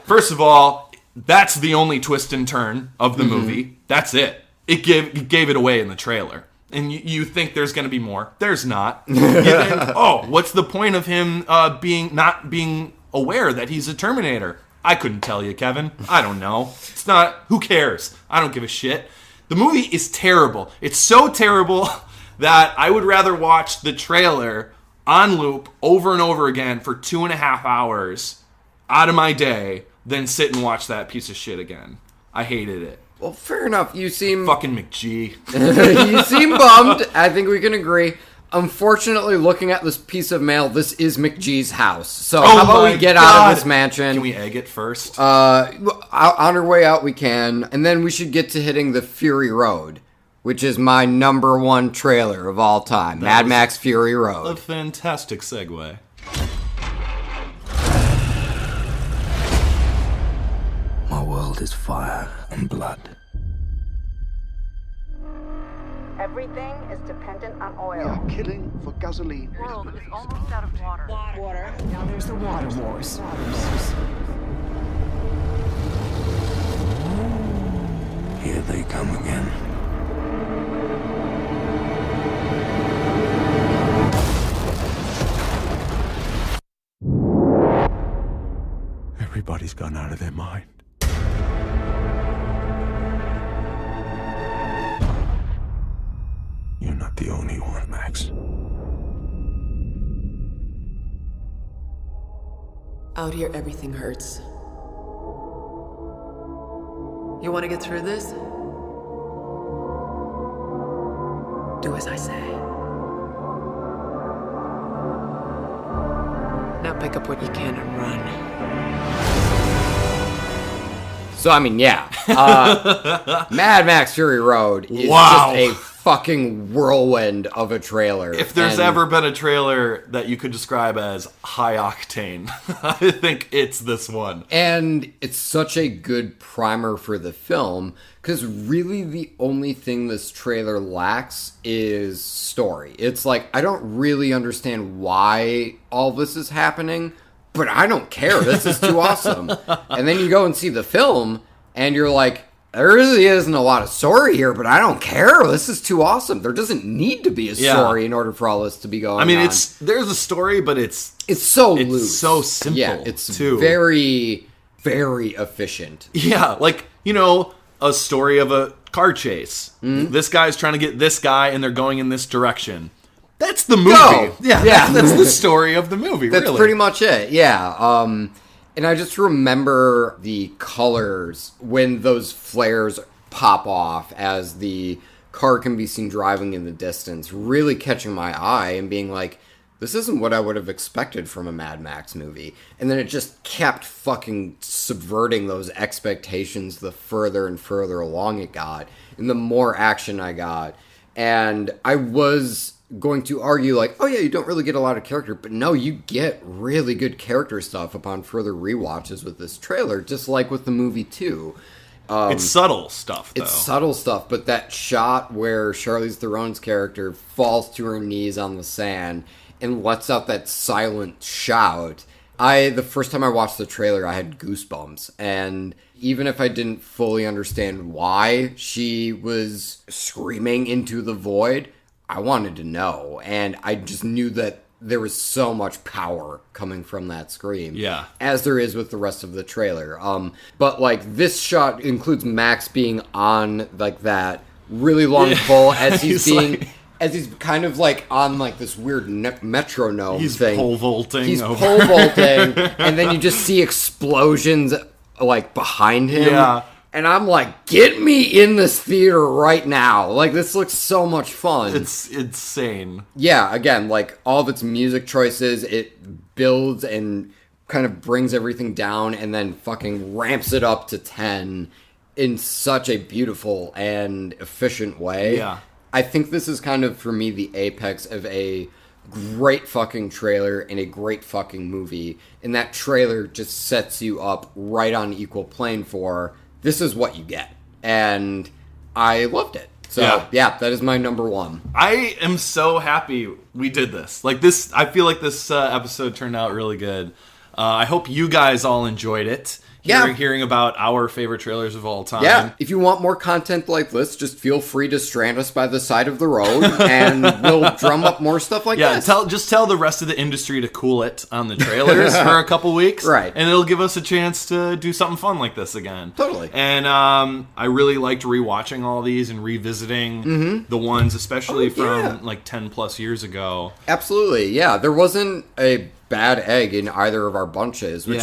S2: First of all, that's the only twist and turn of the movie. That's it. It gave it away in the trailer. And you think there's going to be more. There's not. You think, oh, what's the point of him not being aware that he's a Terminator? I couldn't tell you, Kevin. I don't know. It's not... Who cares? I don't give a shit. The movie is terrible. It's so terrible that I would rather watch the trailer on loop over and over again for 2.5 hours out of my day than sit and watch that piece of shit again. I hated it.
S1: Well, fair enough. You seem...
S2: Fucking McG.
S1: You seem bummed. I think we can agree. Unfortunately, looking at this piece of mail, this is McG's house. So how about we get out of this mansion?
S2: Can we egg it first?
S1: On our way out, we can. And then we should get to hitting the Fury Road, which is my number one trailer of all time. Mad Max Fury Road.
S2: A fantastic segue.
S7: My world is fire and blood.
S8: Everything is dependent on oil.
S9: We are killing for gasoline.
S8: The world is almost out of water. Water.
S10: Now there's the water wars.
S7: Here they come again.
S11: Everybody's gone out of their mind. You're not the only one, Max.
S10: Out here, everything hurts. You want to get through this? Do as I say. Now pick up what you can and run.
S1: So, I mean, yeah. Mad Max Fury Road is just a fucking whirlwind of a trailer.
S2: If there's ever been a trailer that you could describe as high octane, I think it's this one.
S1: And it's such a good primer for the film, because really the only thing this trailer lacks is story. It's like, I don't really understand why all this is happening, but I don't care. This is too awesome. And then you go and see the film, and you're like, there really isn't a lot of story here, but I don't care. This is too awesome. There doesn't need to be a story in order for all this to be going on.
S2: I mean, there's a story, but it's
S1: so loose.
S2: It's so simple.
S1: Yeah, it's very, very efficient.
S2: Yeah, like, a story of a car chase. Mm-hmm. This guy's trying to get this guy, and they're going in this direction. That's the movie.
S1: Go.
S2: Yeah. That's the story of the movie,
S1: That's
S2: really.
S1: pretty much it, yeah. And I just remember the colors when those flares pop off as the car can be seen driving in the distance, really catching my eye and being like, this isn't what I would have expected from a Mad Max movie. And then it just kept fucking subverting those expectations the further and further along it got, and the more action I got. And I was going to argue like, oh yeah, you don't really get a lot of character, but no, you get really good character stuff upon further rewatches with this trailer, just like with the movie too.
S2: It's subtle stuff, though.
S1: It's subtle stuff, but that shot where Charlize Theron's character falls to her knees on the sand and lets out that silent shout, The first time I watched the trailer, I had goosebumps. And even if I didn't fully understand why she was screaming into the void, I wanted to know. And I just knew that there was so much power coming from that scream.
S2: Yeah.
S1: As there is with the rest of the trailer. But, like, this shot includes Max being on, like, that really long pole as he's being... Like... As he's kind of, like, on, like, this weird metronome thing.
S2: He's pole vaulting.
S1: He's pole vaulting, and then you just see explosions, like, behind him.
S2: Yeah.
S1: And I'm like, get me in this theater right now. Like, this looks so much fun.
S2: It's insane.
S1: Yeah, again, like, all of its music choices, it builds and kind of brings everything down and then fucking ramps it up to 10 in such a beautiful and efficient way.
S2: Yeah.
S1: I think this is kind of, for me, the apex of a great fucking trailer and a great fucking movie. And that trailer just sets you up right on equal plane for, this is what you get. And I loved it. So, yeah, that is my number one.
S2: I am so happy we did this. Like, this, I feel like this episode turned out really good. I hope you guys all enjoyed it. Hearing about our favorite trailers of all time.
S1: Yeah, if you want more content like this, just feel free to strand us by the side of the road, and we'll drum up more stuff like this.
S2: Just tell the rest of the industry to cool it on the trailers for a couple weeks.
S1: Right.
S2: And it'll give us a chance to do something fun like this again.
S1: Totally.
S2: And I really liked rewatching all these and revisiting the ones, especially from like 10 plus years ago.
S1: Absolutely, yeah. There wasn't a bad egg in either of our bunches, which,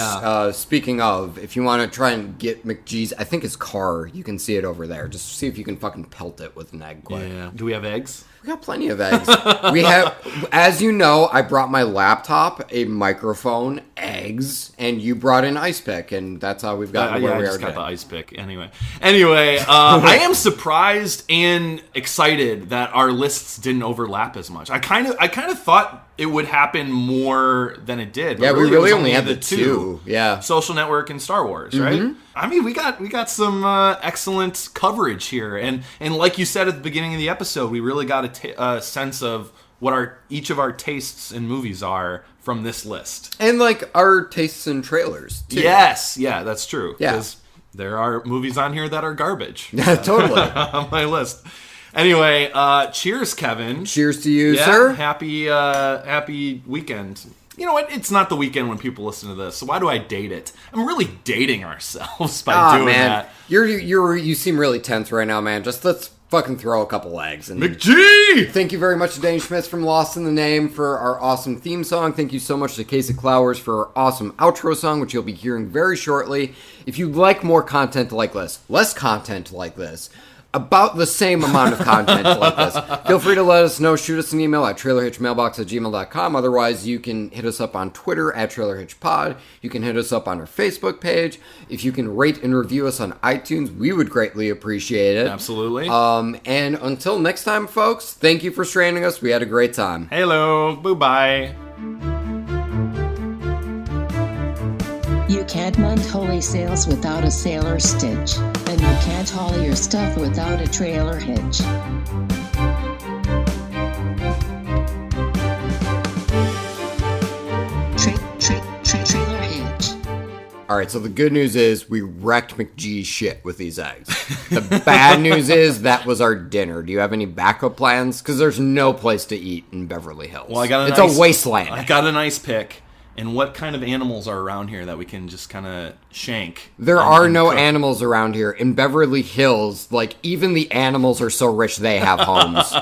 S1: speaking of, if you want to try and get McGee's, I think his car, you can see it over there. Just see if you can fucking pelt it with an egg quick.
S2: Yeah. Do we have eggs?
S1: We got plenty of eggs. We have, as you know, I brought my laptop, a microphone, eggs, and you brought an ice pick, and that's how we've gotten where we are today.
S2: I just got the ice pick. Anyway, I am surprised and excited that our lists didn't overlap as much. I kind of thought it would happen more than it did.
S1: But we really only had the two. Yeah,
S2: Social Network and Star Wars, right? I mean, we got some excellent coverage here, and like you said at the beginning of the episode, we really got a sense of what each of our tastes in movies are from this list,
S1: and like our tastes in trailers too.
S2: Yes, yeah, that's true.
S1: Yeah,
S2: because there are movies on here that are garbage.
S1: Yeah, totally
S2: on my list. Anyway, cheers, Kevin.
S1: Cheers to you, sir.
S2: Happy weekend. You know what? It's not the weekend when people listen to this, so why do I date it? I'm really dating ourselves by doing that.
S1: You seem really tense right now, man. Just let's fucking throw a couple eggs. And
S2: McGee!
S1: Thank you very much to Danny Schmitz from Lost in the Name for our awesome theme song. Thank you so much to Casey Clowers for our awesome outro song, which you'll be hearing very shortly. If you'd like more content like this, less content like this, about the same amount of content like this, feel free to let us know. Shoot us an email at trailerhitchmailbox@gmail.com. Otherwise, you can hit us up on Twitter at trailerhitchpod. You can hit us up on our Facebook page. If you can rate and review us on iTunes, we would greatly appreciate it.
S2: Absolutely.
S1: And until next time, folks, thank you for stranding us. We had a great time.
S2: Hello. Bye-bye.
S12: You can't mend holy sails without a sailor stitch, and you can't haul your stuff without a trailer hitch. Trailer hitch.
S1: All right, so the good news is we wrecked McGee's shit with these eggs. The bad news is that was our dinner. Do you have any backup plans? Because there's no place to eat in Beverly Hills.
S2: Well, it's
S1: a wasteland.
S2: I got an ice pick. And what kind of animals are around here that we can just kind of shank?
S1: There are no animals around here. In Beverly Hills, like, even the animals are so rich they have homes.